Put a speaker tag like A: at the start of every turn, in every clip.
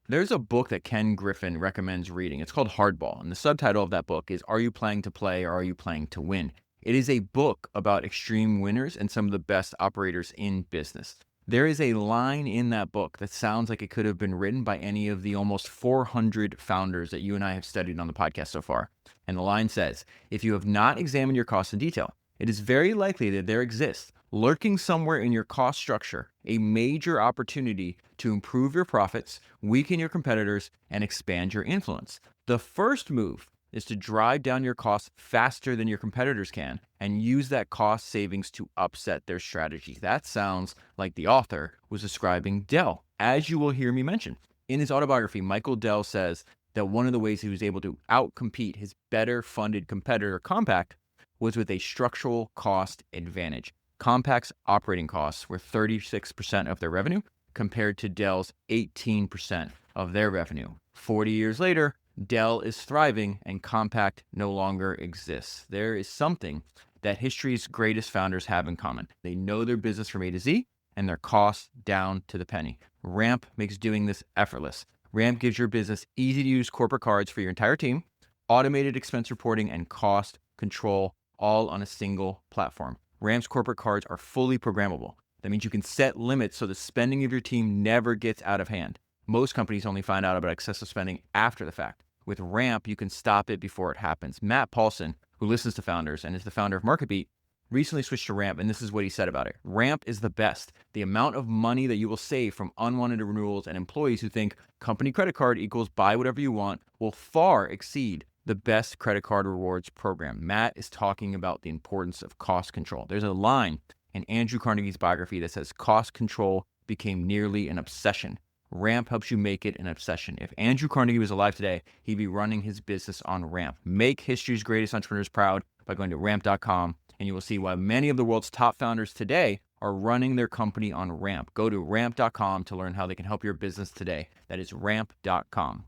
A: There's a book that Ken Griffin recommends reading. It's called Hardball, and the subtitle of that book is Are You Playing to Play or Are You Playing to Win? It is a book about extreme winners and some of the best operators in business. There is a line in that book that sounds like it could have been written by any of the almost 400 founders that you and I have studied on the podcast so far. And the line says, if you have not examined your costs in detail, it is very likely that there exists, lurking somewhere in your cost structure, a major opportunity to improve your profits, weaken your competitors, and expand your influence. The first move is to drive down your costs faster than your competitors can and use that cost savings to upset their strategy. That sounds like the author was describing Dell, as you will hear me mention. In his autobiography, Michael Dell says that one of the ways he was able to outcompete his better funded competitor, Compaq, was with a structural cost advantage. Compaq's operating costs were 36% of their revenue compared to Dell's 18% of their revenue. 40 years later, Dell is thriving and Compaq no longer exists. There is something that history's greatest founders have in common. They know their business from A to Z and their costs down to the penny. Ramp makes doing this effortless. Ramp gives your business easy-to-use corporate cards for your entire team, automated expense reporting, and cost control, all on a single platform. Ramp's corporate cards are fully programmable. That means you can set limits so the spending of your team never gets out of hand. Most companies only find out about excessive spending after the fact. With Ramp, you can stop it before it happens. Matt Paulson, who listens to founders and is the founder of MarketBeat, recently switched to Ramp, and this is what he said about it. Ramp is the best. The amount of money that you will save from unwanted renewals and employees who think company credit card equals buy whatever you want will far exceed the best credit card rewards program. Matt is talking about the importance of cost control. There's a line in Andrew Carnegie's biography that says cost control became nearly an obsession. Ramp helps you make it an obsession. If Andrew Carnegie was alive today, he'd be running his business on Ramp. Make history's greatest entrepreneurs proud by going to ramp.com, and you will see why many of the world's top founders today are running their company on Ramp. Go to ramp.com to learn how they can help your business today. That is ramp.com.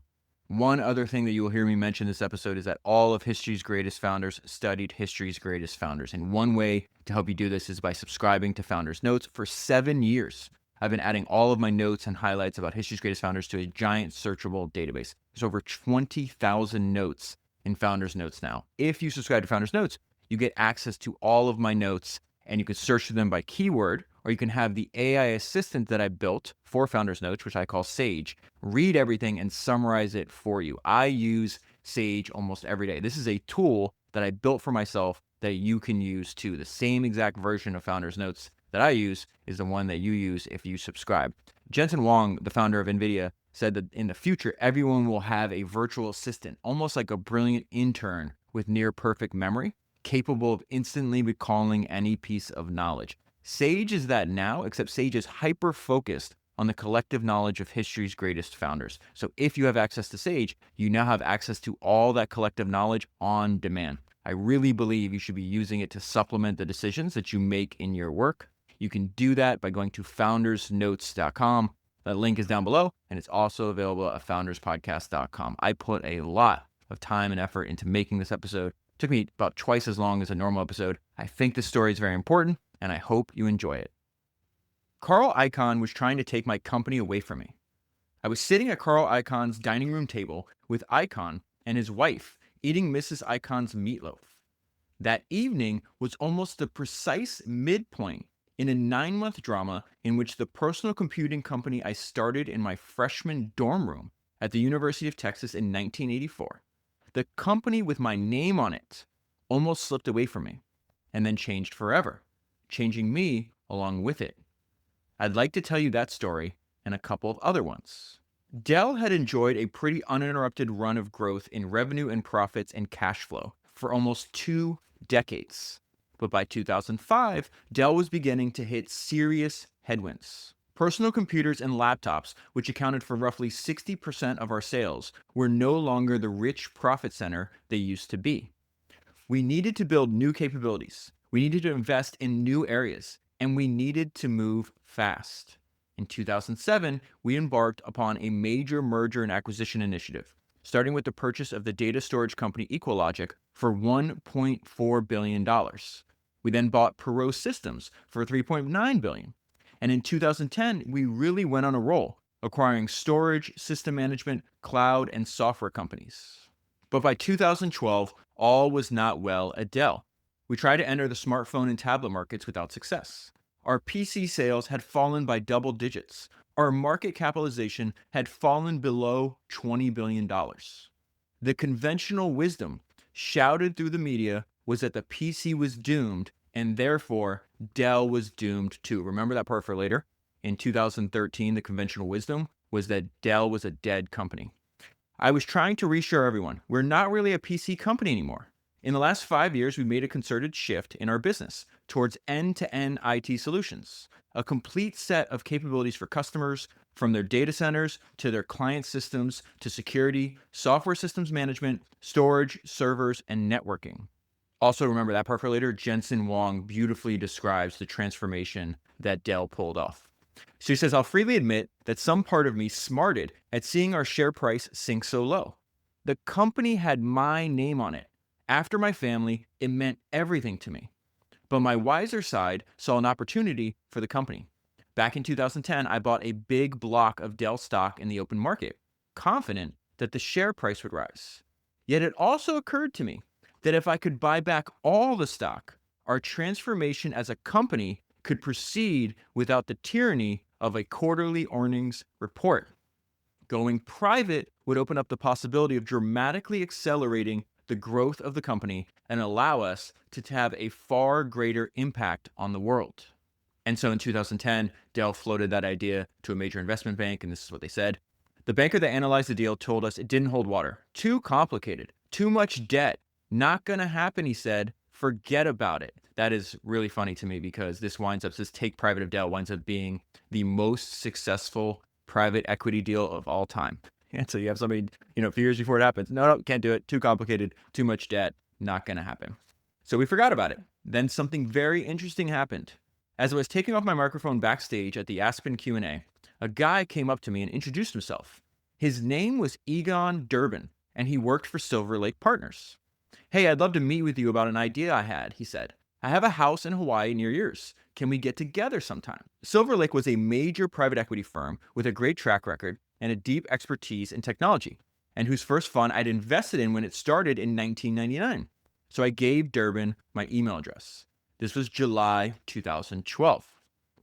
A: One other thing that you will hear me mention this episode is that all of history's greatest founders studied history's greatest founders. And one way to help you do this is by subscribing to Founders Notes. For 7 years, I've been adding all of my notes and highlights about history's greatest founders to a giant searchable database. There's over 20,000 notes in Founders Notes now. If you subscribe to Founders Notes, you get access to all of my notes, and you can search for them by keyword, or you can have the AI assistant that I built for Founders Notes, which I call Sage, read everything and summarize it for you. I use Sage almost every day. This is a tool that I built for myself that you can use too. The same exact version of Founders Notes that I use is the one that you use if you subscribe. Jensen Huang, the founder of NVIDIA, said that in the future, everyone will have a virtual assistant, almost like a brilliant intern with near perfect memory, capable of instantly recalling any piece of knowledge. Sage is that now, except Sage is hyper-focused on the collective knowledge of history's greatest founders. So if you have access to Sage, you now have access to all that collective knowledge on demand. I really believe you should be using it to supplement the decisions that you make in your work. You can do that by going to foundersnotes.com. That link is down below, and it's also available at founderspodcast.com. I put a lot of time and effort into making this episode. It took me about twice as long as a normal episode. I think this story is very important, and I hope you enjoy it. Carl Icahn was trying to take my company away from me. I was sitting at Carl Icahn's dining room table with Icahn and his wife eating Mrs. Icahn's meatloaf. That evening was almost the precise midpoint in a 9-month drama in which the personal computing company I started in my freshman dorm room at the University of Texas in 1984, the company with my name on it, almost slipped away from me and then changed forever, changing me along with it. I'd like to tell you that story and a couple of other ones. Dell had enjoyed a pretty uninterrupted run of growth in revenue and profits and cash flow for almost 2 decades. But by 2005, Dell was beginning to hit serious headwinds. Personal computers and laptops, which accounted for roughly 60% of our sales, were no longer the rich profit center they used to be. We needed to build new capabilities. We needed to invest in new areas, and we needed to move fast. In 2007, we embarked upon a major merger and acquisition initiative, starting with the purchase of the data storage company Equalogic for $1.4 billion. We then bought Perot Systems for $3.9 billion. And in 2010, we really went on a roll. acquiring storage, system management, cloud, and software companies. But by 2012, all was not well at Dell. We tried to enter the smartphone and tablet markets without success. Our PC sales had fallen by double digits. Our market capitalization had fallen below $20 billion. The conventional wisdom shouted through the media was that the PC was doomed, and therefore Dell was doomed too. Remember that part for later? In 2013, the conventional wisdom was that Dell was a dead company. I was trying to reassure everyone, we're not really a PC company anymore. In the last 5 years, we made a concerted shift in our business towards end-to-end IT solutions, a complete set of capabilities for customers, from their data centers to their client systems to security, software systems management, storage, servers, and networking. Also, remember that part for later, Jensen Huang beautifully describes the transformation that Dell pulled off. So he says, I'll freely admit that some part of me smarted at seeing our share price sink so low. The company had my name on it. After my family, it meant everything to me. But my wiser side saw an opportunity for the company. Back in 2010, I bought a big block of Dell stock in the open market, confident that the share price would rise. Yet it also occurred to me that if I could buy back all the stock, our transformation as a company could proceed without the tyranny of a quarterly earnings report. Going private would open up the possibility of dramatically accelerating the growth of the company and allow us to have a far greater impact on the world. And so in 2010, Dell floated that idea to a major investment bank, and this is what they said. The banker that analyzed the deal told us it didn't hold water. Too complicated. Too much debt. Not gonna happen, he said. Forget about it. That is really funny to me because this take private of Dell winds up being the most successful private equity deal of all time. And so you have somebody, a few years before it happens. No, can't do it. Too complicated, too much debt, not gonna happen. So we forgot about it. Then something very interesting happened. As I was taking off my microphone backstage at the Aspen Q&A, a guy came up to me and introduced himself. His name was Egon Durbin, and he worked for Silver Lake Partners. Hey, I'd love to meet with you about an idea I had, he said. I have a house in Hawaii near yours. Can we get together sometime? Silver Lake was a major private equity firm with a great track record and a deep expertise in technology, and whose first fund I'd invested in when it started in 1999. So I gave Durbin my email address. This was July 2012.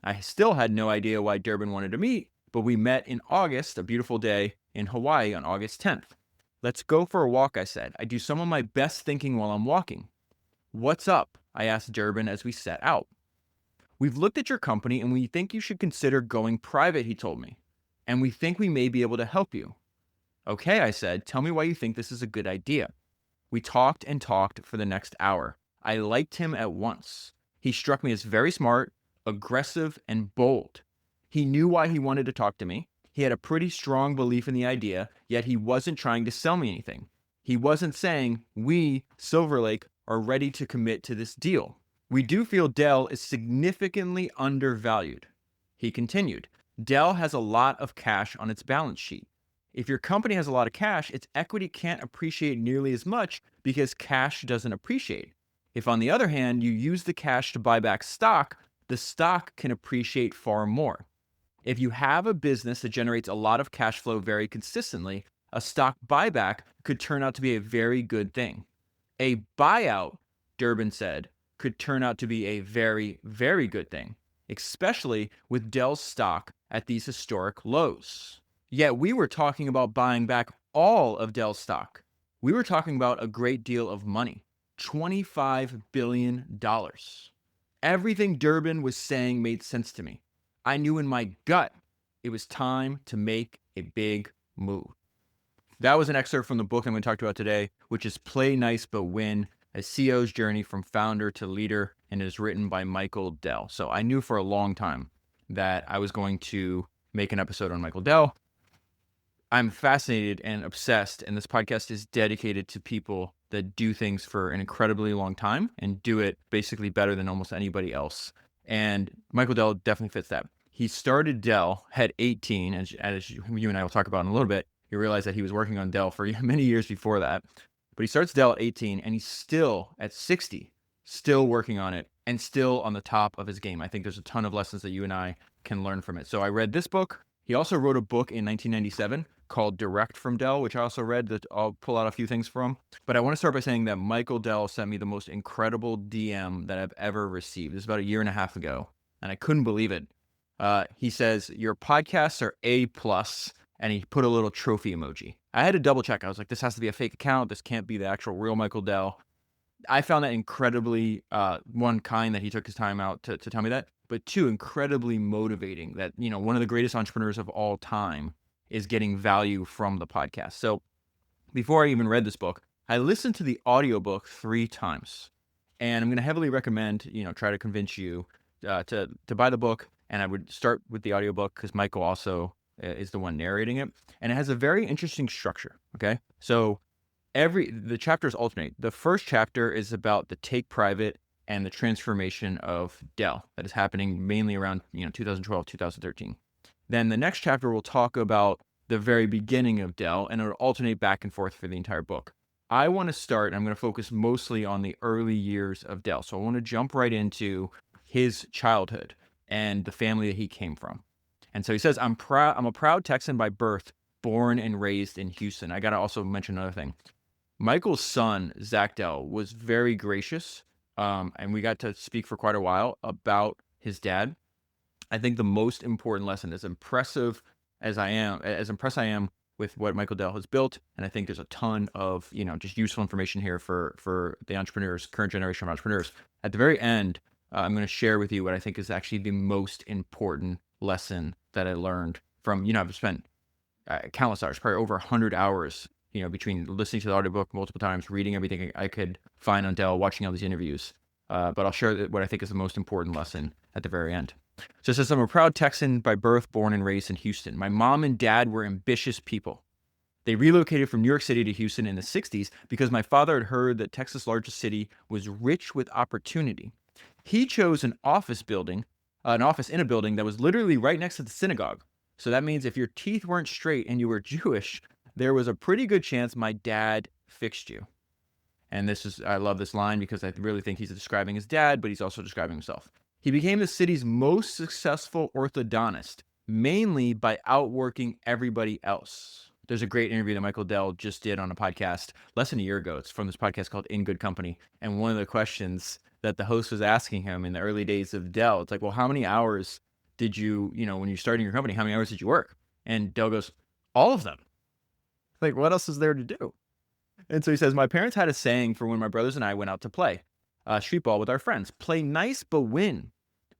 A: I still had no idea why Durbin wanted to meet, but we met in August, a beautiful day in Hawaii on August 10th. Let's go for a walk, I said. I do some of my best thinking while I'm walking. What's up? I asked Durbin as we set out. We've looked at your company and we think you should consider going private, he told me. And we think we may be able to help you. Okay, I said, tell me why you think this is a good idea. We talked and talked for the next hour. I liked him at once. He struck me as very smart, aggressive, and bold. He knew why he wanted to talk to me. He had a pretty strong belief in the idea, yet he wasn't trying to sell me anything. He wasn't saying, we, Silver Lake, are ready to commit to this deal. We do feel Dell is significantly undervalued. He continued, Dell has a lot of cash on its balance sheet. If your company has a lot of cash, its equity can't appreciate nearly as much because cash doesn't appreciate. If, on the other hand, you use the cash to buy back stock, the stock can appreciate far more. If you have a business that generates a lot of cash flow very consistently, a stock buyback could turn out to be a very good thing. A buyout, Durbin said, could turn out to be a very, very good thing, especially with Dell's stock at these historic lows. Yet we were talking about buying back all of Dell's stock. We were talking about a great deal of money, $25 billion. Everything Durbin was saying made sense to me. I knew in my gut it was time to make a big move. That was an excerpt from the book I'm going to talk about today, which is Play Nice But Win, a CEO's journey from founder to leader, and is written by Michael Dell. So I knew for a long time that I was going to make an episode on Michael Dell. I'm fascinated and obsessed, and this podcast is dedicated to people that do things for an incredibly long time and do it basically better than almost anybody else. And Michael Dell definitely fits that. He started Dell at 18, as you and I will talk about in a little bit. You realize that he was working on Dell for many years before that. But he starts Dell at 18, and he's still at 60, still working on it, and still on the top of his game. I think there's a ton of lessons that you and I can learn from it. So I read this book. He also wrote a book in 1997 called Direct from Dell, which I also read that I'll pull out a few things from. But I want to start by saying that Michael Dell sent me the most incredible DM that I've ever received. This is about a year and a half ago, and I couldn't believe it. He says, your podcasts are A plus, and he put a little trophy emoji. I had to double check. I was like, this has to be a fake account. This can't be the actual real Michael Dell. I found that incredibly, one, kind that he took his time out to tell me that, but two, incredibly motivating that, one of the greatest entrepreneurs of all time is getting value from the podcast. So before I even read this book, I listened to the audiobook 3 times, and I'm going to heavily recommend, try to convince you to buy the book. And I would start with the audiobook because Michael also is the one narrating it. And it has a very interesting structure. Okay. So the chapters alternate. The first chapter is about the take private and the transformation of Dell that is happening mainly around 2012, 2013. Then the next chapter will talk about the very beginning of Dell, and it'll alternate back and forth for the entire book. I want to start, I'm going to focus mostly on the early years of Dell. So I want to jump right into his childhood and the family that he came from. And so he says, I'm a proud Texan by birth, born and raised in Houston. I got to also mention another thing. Michael's son, Zach Dell, was very gracious, and we got to speak for quite a while about his dad. I think the most important lesson, as impressed I am with what Michael Dell has built, and I think there's a ton of just useful information here for the entrepreneurs, current generation of entrepreneurs. At the very end, I'm going to share with you what I think is actually the most important lesson that I learned from, I've spent countless hours, probably over 100 hours, between listening to the audiobook multiple times, reading everything I could find on Dell, watching all these interviews. But I'll share what I think is the most important lesson at the very end. So it says, I'm a proud Texan by birth, born and raised in Houston. My mom and dad were ambitious people. They relocated from New York City to Houston in the 60s because my father had heard that Texas' largest city was rich with opportunity. He chose an office in a building that was literally right next to the synagogue. So that means if your teeth weren't straight and you were Jewish, there was a pretty good chance my dad fixed you. And I love this line because I really think he's describing his dad, but he's also describing himself. He became the city's most successful orthodontist, mainly by outworking everybody else. There's a great interview that Michael Dell just did on a podcast less than a year ago. It's from this podcast called In Good Company. And one of the questions that the host was asking him in the early days of Dell, it's like, well, how many hours did you, when you're starting your company, how many hours did you work? And Dell goes, all of them. Like, what else is there to do? And so he says, my parents had a saying for when my brothers and I went out to play street ball with our friends: play nice, but win.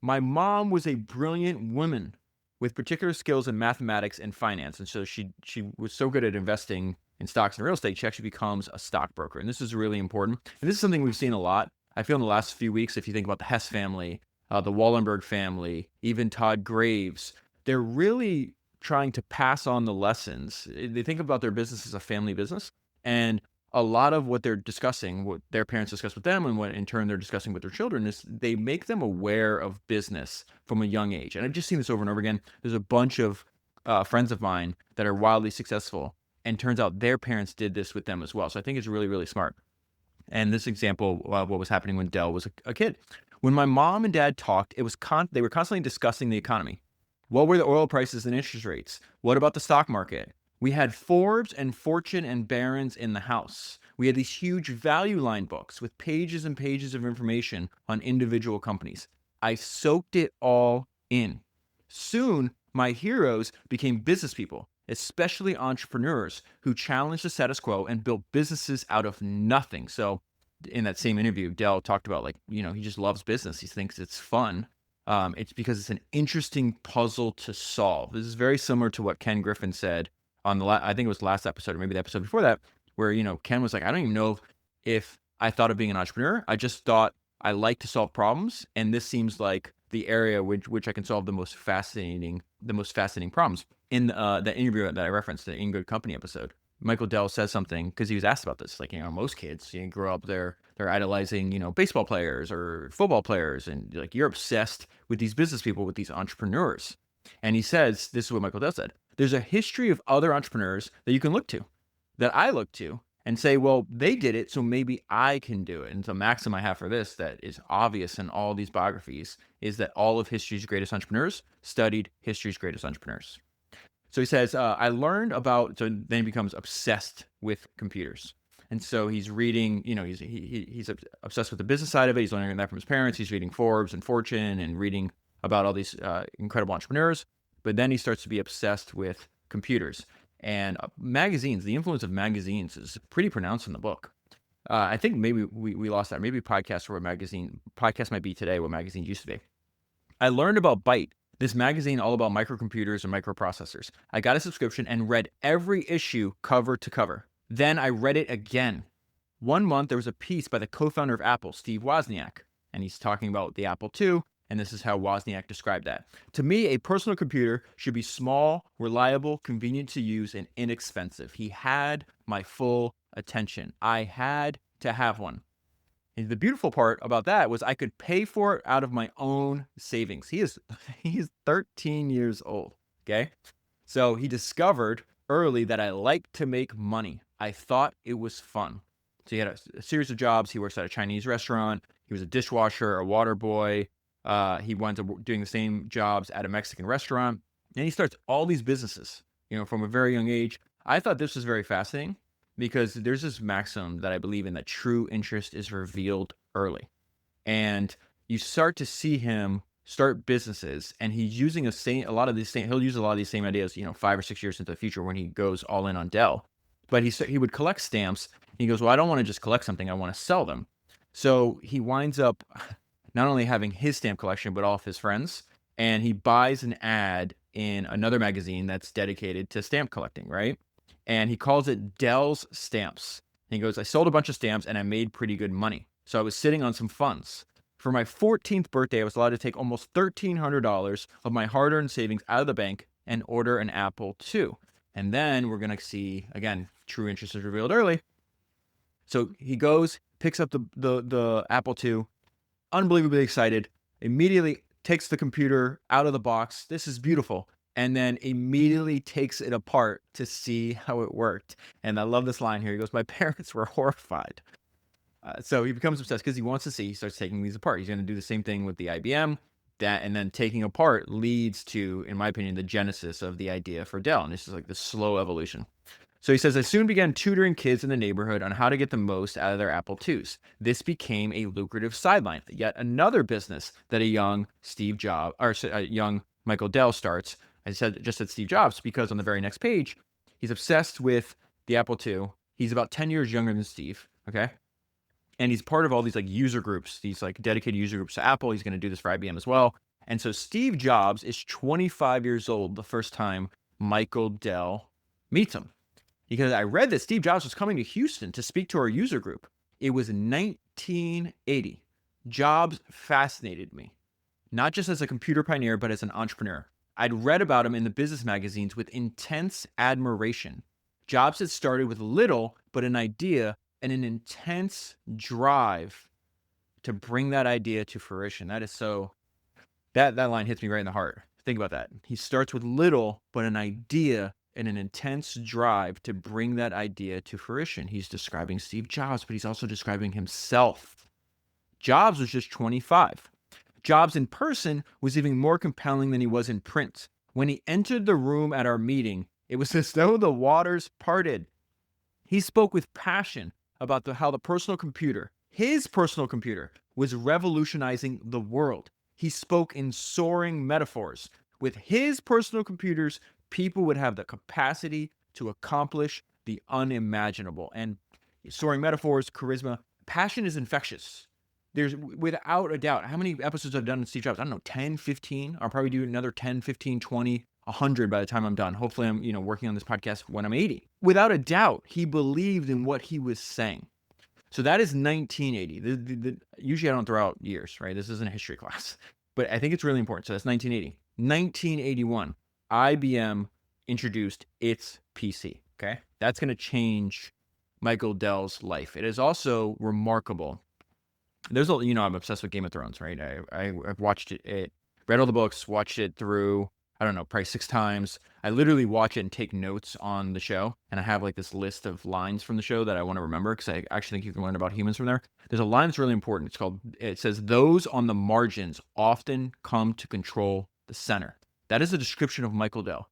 A: My mom was a brilliant woman with particular skills in mathematics and finance. And so she was so good at investing in stocks and real estate, she actually becomes a stockbroker. And this is really important. And this is something we've seen a lot. I feel in the last few weeks, if you think about the Hess family, the Wallenberg family, even Todd Graves, they're really trying to pass on the lessons. They think about their business as a family business. And a lot of what they're discussing, what their parents discuss with them, and what in turn they're discussing with their children, is they make them aware of business from a young age. And I've just seen this over and over again. There's a bunch of friends of mine that are wildly successful, and turns out their parents did this with them as well. So I think it's really, really smart. And this example of what was happening when Dell was a kid. When my mom and dad talked, they were constantly discussing the economy. What were the oil prices and interest rates? What about the stock market? We had Forbes and Fortune and Barron's in the house. We had these huge value line books with pages and pages of information on individual companies. I soaked it all in. Soon, my heroes became business people, especially entrepreneurs who challenged the status quo and built businesses out of nothing. So in that same interview, Dell talked about he just loves business. He thinks it's fun. It's because it's an interesting puzzle to solve. This is very similar to what Ken Griffin said on I think it was the last episode, or maybe the episode before that, where, Ken was like, I don't even know if I thought of being an entrepreneur. I just thought I like to solve problems. And this seems like the area which I can solve the most fascinating problems. In the interview that I referenced, the In Good Company episode, Michael Dell says something, because he was asked about this, most kids, grow up, they're idolizing, baseball players or football players. And you're obsessed with these business people, with these entrepreneurs. And he says, this is what Michael Dell said: there's a history of other entrepreneurs that you can look to, that I look to, and say, well, they did it, so maybe I can do it. And the maxim I have for this that is obvious in all these biographies is that all of history's greatest entrepreneurs studied history's greatest entrepreneurs. So he says, I learned about, so then he becomes obsessed with computers. And so he's reading, he's obsessed with the business side of it. He's learning that from his parents. He's reading Forbes and Fortune and reading about all these incredible entrepreneurs. But then he starts to be obsessed with computers and magazines. The influence of magazines is pretty pronounced in the book. I think maybe we lost that. Maybe podcast might be today what magazines used to be. I learned about Byte, this magazine all about microcomputers and microprocessors. I got a subscription and read every issue cover to cover. Then I read it again. 1 month, there was a piece by the co-founder of Apple, Steve Wozniak, and he's talking about the Apple II, and this is how Wozniak described that. To me, a personal computer should be small, reliable, convenient to use, and inexpensive. He had my full attention. I had to have one. And the beautiful part about that was I could pay for it out of my own savings. He's 13 years old, okay? So he discovered early that I like to make money. I thought it was fun. So he had a series of jobs. He works at a Chinese restaurant. He was a dishwasher, a water boy. He went to doing the same jobs at a Mexican restaurant. And he starts all these businesses, from a very young age. I thought this was very fascinating because there's this maxim that I believe in, that true interest is revealed early. And you start to see him start businesses, and he's using he'll use a lot of these same ideas, 5 or 6 years into the future when he goes all in on Dell. But he would collect stamps. He goes, well, I don't want to just collect something, I want to sell them. So he winds up not only having his stamp collection, but all of his friends. And he buys an ad in another magazine that's dedicated to stamp collecting, right? And he calls it Dell's Stamps. And he goes, I sold a bunch of stamps and I made pretty good money. So I was sitting on some funds. For my 14th birthday, I was allowed to take almost $1,300 of my hard-earned savings out of the bank and order an Apple II. And then we're going to see, again, true interest is revealed early. So he goes, picks up the Apple II, unbelievably excited, immediately takes the computer out of the box. This is beautiful. And then immediately takes it apart to see how it worked. And I love this line here. He goes, my parents were horrified. So he becomes obsessed because he wants to see. He starts taking these apart. He's going to do the same thing with the IBM. And then taking apart leads to, in my opinion, the genesis of the idea for Dell. And this is like the slow evolution. So he says, I soon began tutoring kids in the neighborhood on how to get the most out of their Apple IIs. This became a lucrative sideline. Yet another business that a young Michael Dell starts. I said Steve Jobs because on the very next page, he's obsessed with the Apple II. He's about 10 years younger than Steve, okay? And he's part of all these like user groups, these like dedicated user groups to Apple. He's going to do this for IBM as well. And so Steve Jobs is 25 years old the first time Michael Dell meets him. Because I read that Steve Jobs was coming to Houston to speak to our user group. It was 1980. Jobs fascinated me, not just as a computer pioneer, but as an entrepreneur. I'd read about him in the business magazines with intense admiration. Jobs had started with little, but an idea and an intense drive to bring that idea to fruition. That is so, that line hits me right in the heart. Think about that. He starts with little, but an idea and an intense drive to bring that idea to fruition. He's describing Steve Jobs, but he's also describing himself. Jobs was just 25. Jobs in person was even more compelling than he was in print. When he entered the room at our meeting, it was as though the waters parted. He spoke with passion about how the personal computer, his personal computer, was revolutionizing the world. He spoke in soaring metaphors. With his personal computers, people would have the capacity to accomplish the unimaginable. And soaring metaphors, charisma, passion is infectious. There's, without a doubt, how many episodes I've done with Steve Jobs? I don't know, 10, 15. I'll probably do another 10, 15, 20, 100 by the time I'm done. Hopefully I'm, working on this podcast when I'm 80. Without a doubt, he believed in what he was saying. So that is 1980. Usually I don't throw out years, right? This isn't a history class, but I think it's really important. So that's 1980. 1981, IBM introduced its PC, okay? That's going to change Michael Dell's life. It is also remarkable. There's I'm obsessed with Game of Thrones, right? I've watched it, read all the books, watched it through, I don't know, probably 6 times. I literally watch it and take notes on the show. And I have like this list of lines from the show that I want to remember because I actually think you can learn about humans from there. There's a line that's really important. It says, those on the margins often come to control the center. That is a description of Michael Dell.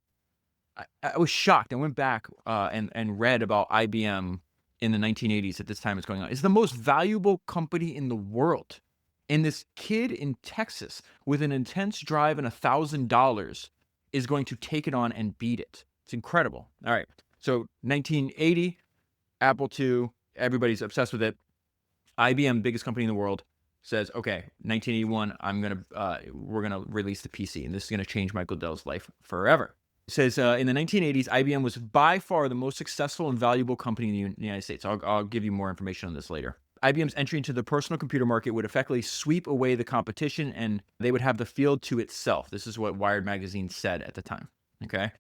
A: I was shocked. I went back and read about IBM in the 1980s at this time it's going on. It's the most valuable company in the world. And this kid in Texas with an intense drive and $1,000 is going to take it on and beat it. It's incredible. All right. So 1980, Apple II, everybody's obsessed with it. IBM, biggest company in the world, says, okay, 1981, we're gonna release the PC, and this is gonna change Michael Dell's life forever. It says in the 1980s, IBM was by far the most successful and valuable company in the United States. I'll give you more information on this later. IBM's entry into the personal computer market would effectively sweep away the competition, and they would have the field to itself. This is what Wired magazine said at the time. Okay.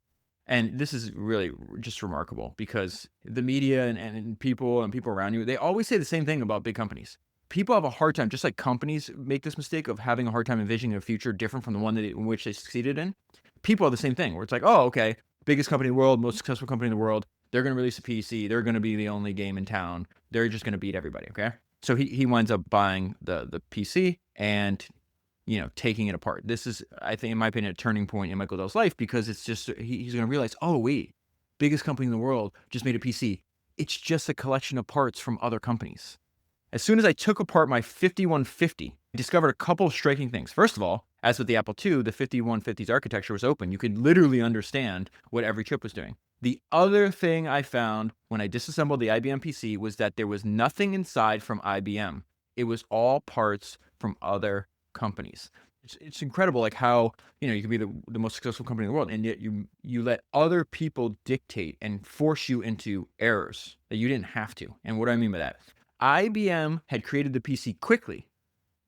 A: And this is really just remarkable because the media and people around you, they always say the same thing about big companies. People have a hard time, just like companies make this mistake of having a hard time envisioning a future different from the one in which they succeeded in. People are the same thing, where it's like, oh, okay, biggest company in the world, most successful company in the world. They're going to release a PC. They're going to be the only game in town. They're just going to beat everybody, okay? So he winds up buying the PC and taking it apart. This is, I think, in my opinion, a turning point in Michael Dell's life because it's just, he's going to realize, oh, wait, biggest company in the world just made a PC. It's just a collection of parts from other companies. As soon as I took apart my 5150, I discovered a couple of striking things. First of all, as with the Apple II, the 5150's architecture was open. You could literally understand what every chip was doing. The other thing I found when I disassembled the IBM PC was that there was nothing inside from IBM. It was all parts from other companies. It's incredible, like how you can be the most successful company in the world, and yet you let other people dictate and force you into errors that you didn't have to. And what do I mean by that? IBM had created the PC quickly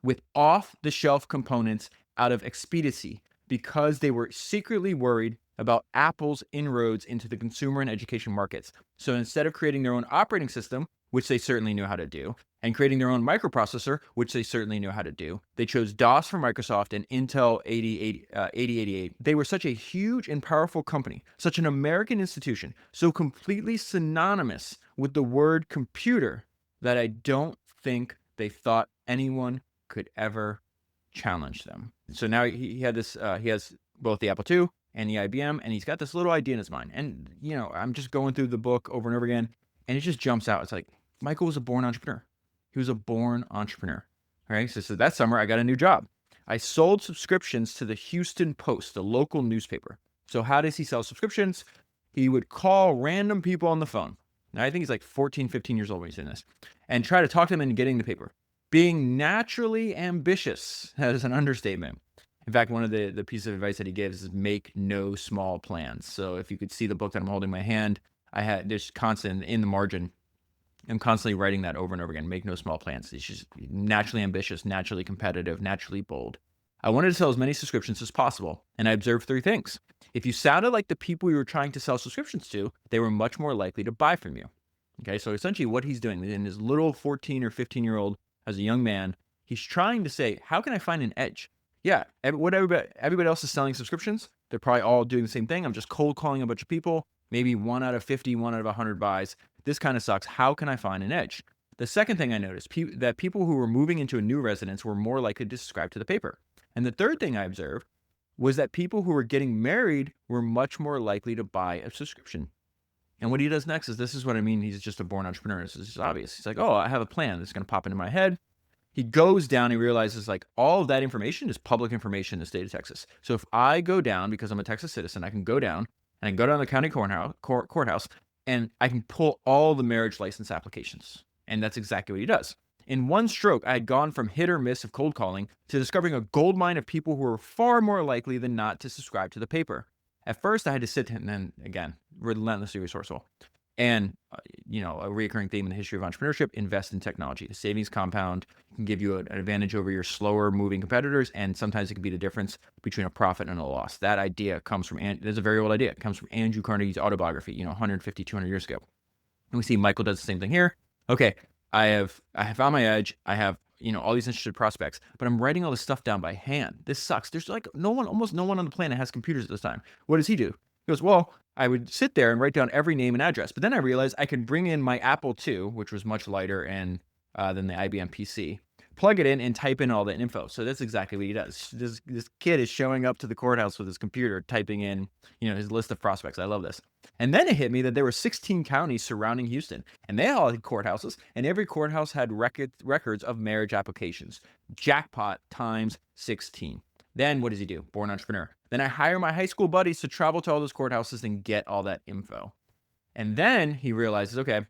A: with off-the-shelf components out of expediency because they were secretly worried about Apple's inroads into the consumer and education markets. So instead of creating their own operating system, which they certainly knew how to do, and creating their own microprocessor, which they certainly knew how to do, they chose DOS from Microsoft and Intel 8088. They were such a huge and powerful company, such an American institution, so completely synonymous with the word computer that I don't think they thought anyone could ever challenge them. So now he has both the Apple II and the IBM, and he's got this little idea in his mind. And, I'm just going through the book over and over again, and it just jumps out. It's like, Michael was a born entrepreneur. He was a born entrepreneur. All right. So that summer, I got a new job. I sold subscriptions to the Houston Post, the local newspaper. So how does he sell subscriptions? He would call random people on the phone. Now, I think he's like 14, 15 years old when he's doing this, and try to talk to them into getting the paper. Being naturally ambitious, that is an understatement. In fact, one of the pieces of advice that he gives is make no small plans. So if you could see the book that I'm holding in my hand, there's constant in the margin. I'm constantly writing that over and over again. Make no small plans. He's just naturally ambitious, naturally competitive, naturally bold. I wanted to sell as many subscriptions as possible, and I observed 3 things. If you sounded like the people you were trying to sell subscriptions to, they were much more likely to buy from you. Okay, so essentially what he's doing in his little 14 or 15-year-old, as a young man, he's trying to say, how can I find an edge? Yeah, everybody else is selling subscriptions. They're probably all doing the same thing. I'm just cold calling a bunch of people. Maybe 1 out of 50, 1 out of 100 buys. This kind of sucks. How can I find an edge? The second thing I noticed, that people who were moving into a new residence were more likely to subscribe to the paper. And the third thing I observed was that people who were getting married were much more likely to buy a subscription. And what he does next this is what I mean. He's just a born entrepreneur. This is just obvious. He's like, oh, I have a plan that's going to pop into my head. He goes down, he realizes like all of that information is public information in the state of Texas. So if I go down, because I'm a Texas citizen, I can go down and I can go down to the county courthouse and I can pull all the marriage license applications. And that's exactly what he does. In one stroke, I had gone from hit or miss of cold calling to discovering a gold mine of people who were far more likely than not to subscribe to the paper. At first, I had to sit and then, again, relentlessly resourceful. And, a recurring theme in the history of entrepreneurship, invest in technology. The savings compound can give you an advantage over your slower moving competitors, and sometimes it can be the difference between a profit and a loss. That idea comes from, there's a very old idea. It comes from Andrew Carnegie's autobiography, 150, 200 years ago. And we see Michael does the same thing here. Okay, I have found my edge. I have, all these interested prospects, but I'm writing all this stuff down by hand. This sucks. There's like almost no one on the planet has computers at this time. What does he do? He goes, well, I would sit there and write down every name and address, but then I realized I could bring in my Apple II, which was much lighter than the IBM PC, plug it in and type in all the info. So that's exactly what he does. This kid is showing up to the courthouse with his computer, typing in, his list of prospects. I love this. And then it hit me that there were 16 counties surrounding Houston, and they all had courthouses, and every courthouse had records of marriage applications. Jackpot times 16. Then what does he do? Born entrepreneur. Then I hire my high school buddies to travel to all those courthouses and get all that info. And then he realizes, okay,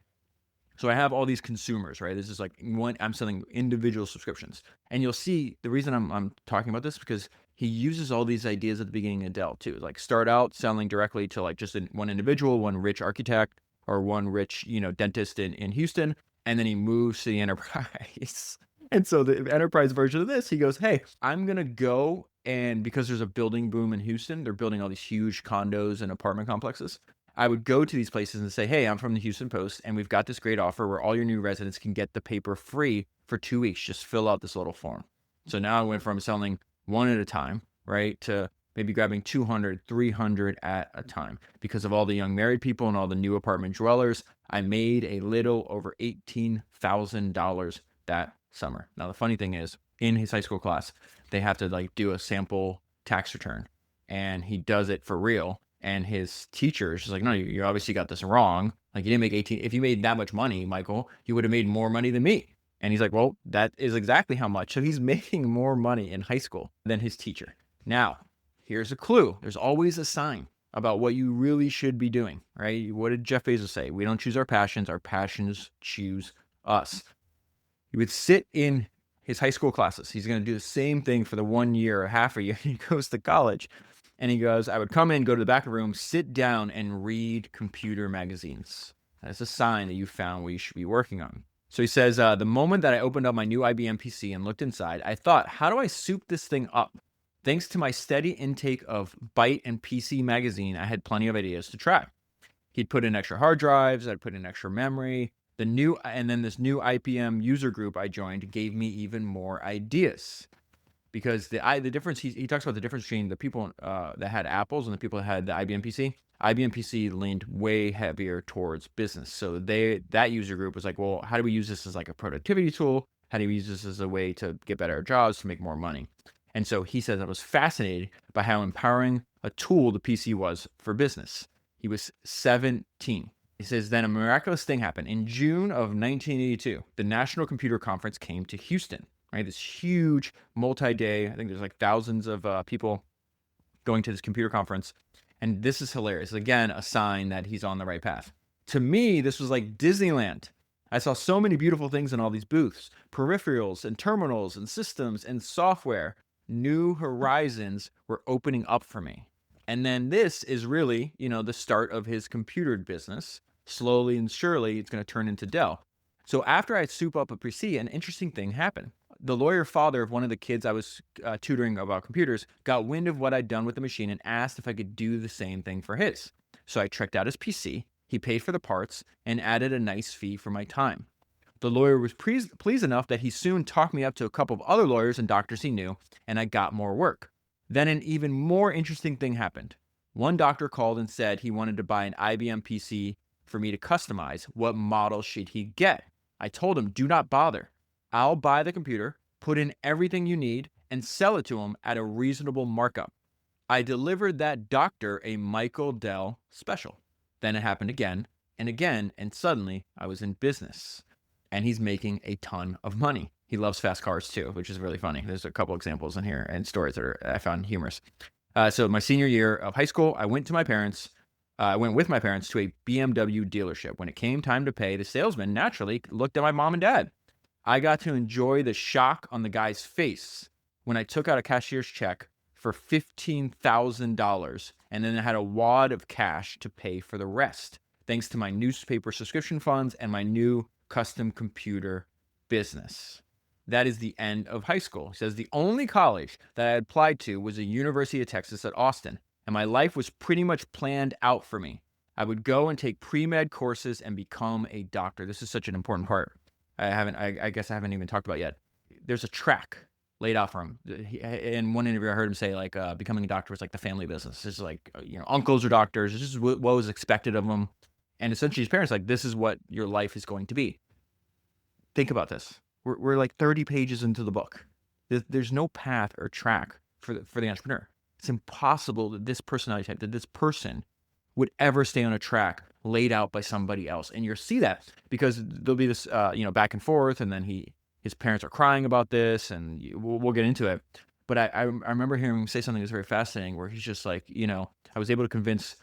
A: so I have all these consumers, right? This is like I'm selling individual subscriptions. And you'll see the reason I'm talking about this because he uses all these ideas at the beginning of Dell too. Like start out selling directly to like just one individual, one rich architect or one rich, dentist in Houston. And then he moves to the enterprise. And so the enterprise version of this, he goes, hey, I'm going to go. And because there's a building boom in Houston, they're building all these huge condos and apartment complexes. I would go to these places and say, hey, I'm from the Houston Post, and we've got this great offer where all your new residents can get the paper free for 2 weeks. Just fill out this little form. So now I went from selling one at a time, right, to maybe grabbing 200, 300 at a time. Because of all the young married people and all the new apartment dwellers, I made a little over $18,000 that summer. Now, the funny thing is, in his high school class, they have to do a sample tax return, and he does it for real. And his teacher is just like, no, you obviously got this wrong. Like you didn't make 18. If you made that much money, Michael, you would have made more money than me. And he's like, well, that is exactly how much. So he's making more money in high school than his teacher. Now, here's a clue. There's always a sign about what you really should be doing, right? What did Jeff Bezos say? We don't choose our passions choose us. He would sit in his high school classes. He's going to do the same thing for the 1 year or half a year. He goes to college. And he goes, I would come in, go to the back of the room, sit down, and read computer magazines. That's a sign that you found what you should be working on. So he says, the moment that I opened up my new IBM PC and looked inside, I thought, how do I soup this thing up? Thanks to my steady intake of Byte and PC magazine, I had plenty of ideas to try. He'd put in extra hard drives, I'd put in extra memory. And then this new IBM user group I joined gave me even more ideas. Because the difference, he talks about the difference between the people that had Apples and the people that had the IBM PC. IBM PC leaned way heavier towards business. So that user group was like, well, how do we use this as like a productivity tool? How do we use this as a way to get better at jobs, to make more money? And so he says I was fascinated by how empowering a tool the PC was for business. He was 17. He says, then a miraculous thing happened. In June of 1982, the National Computer Conference came to Houston. Right, this huge multi-day, I think there's like thousands of people going to this computer conference. And this is hilarious. Again, a sign that he's on the right path. To me, this was like Disneyland. I saw so many beautiful things in all these booths, peripherals and terminals and systems and software. New horizons were opening up for me. And then this is really, the start of his computer business. Slowly and surely, it's going to turn into Dell. So after I soup up a PC, an interesting thing happened. The lawyer father of one of the kids I was tutoring about computers got wind of what I'd done with the machine and asked if I could do the same thing for his. So I checked out his PC, he paid for the parts, and added a nice fee for my time. The lawyer was pleased enough that he soon talked me up to a couple of other lawyers and doctors he knew, and I got more work. Then an even more interesting thing happened. One doctor called and said he wanted to buy an IBM PC for me to customize. What model should he get? I told him, do not bother. I'll buy the computer, put in everything you need, and sell it to him at a reasonable markup. I delivered that doctor a Michael Dell special. Then it happened again and again, and suddenly I was in business. And he's making a ton of money. He loves fast cars too, which is really funny. There's a couple examples in here and stories that I found humorous. So my senior year of high school, I went with my parents to a BMW dealership. When it came time to pay, the salesman naturally looked at my mom and dad. I got to enjoy the shock on the guy's face when I took out a cashier's check for $15,000 and then I had a wad of cash to pay for the rest, thanks to my newspaper subscription funds and my new custom computer business. That is the end of high school. He says the only college that I had applied to was the University of Texas at Austin, and my life was pretty much planned out for me. I would go and take pre-med courses and become a doctor. This is such an important part. I guess I haven't even talked about yet. There's a track laid out for him. In one interview, I heard him say becoming a doctor was like the family business. It's like, uncles are doctors. This is what was expected of them. And essentially his parents, this is what your life is going to be. Think about this. We're like 30 pages into the book. There's no path or track for the entrepreneur. It's impossible that this personality type, that this person would ever stay on a track laid out by somebody else. And you'll see that because there'll be this, back and forth, and then his parents are crying about this, and we'll get into it. But I remember hearing him say something that was very fascinating, where he's just like, finally was able to convince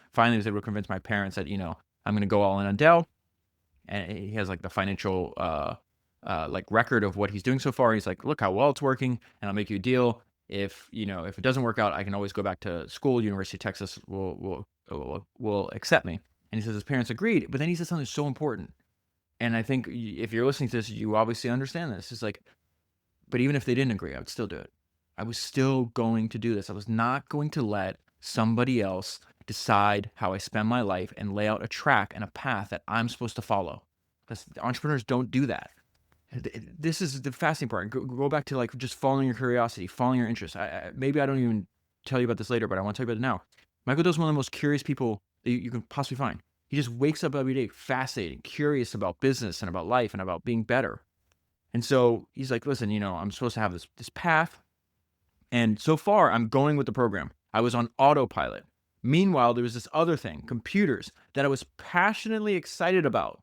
A: my parents that, I'm going to go all in on Dell. And he has like the financial, like record of what he's doing so far. He's like, look how well it's working, and I'll make you a deal. If it doesn't work out, I can always go back to school. University of Texas will accept me. And he says his parents agreed, but then he said something so important. And I think if you're listening to this, you obviously understand this. It's like, but even if they didn't agree, I would still do it. I was still going to do this. I was not going to let somebody else decide how I spend my life and lay out a track and a path that I'm supposed to follow. Because entrepreneurs don't do that. This is the fascinating part. Go back to like just following your curiosity, following your interest. Maybe I don't even tell you about this later, but I want to tell you about it now. Michael Dell's one of the most curious people that you can possibly find. He just wakes up every day fascinated, curious about business and about life and about being better. And so he's like, listen, I'm supposed to have this path. And so far, I'm going with the program. I was on autopilot. Meanwhile, there was this other thing, computers, that I was passionately excited about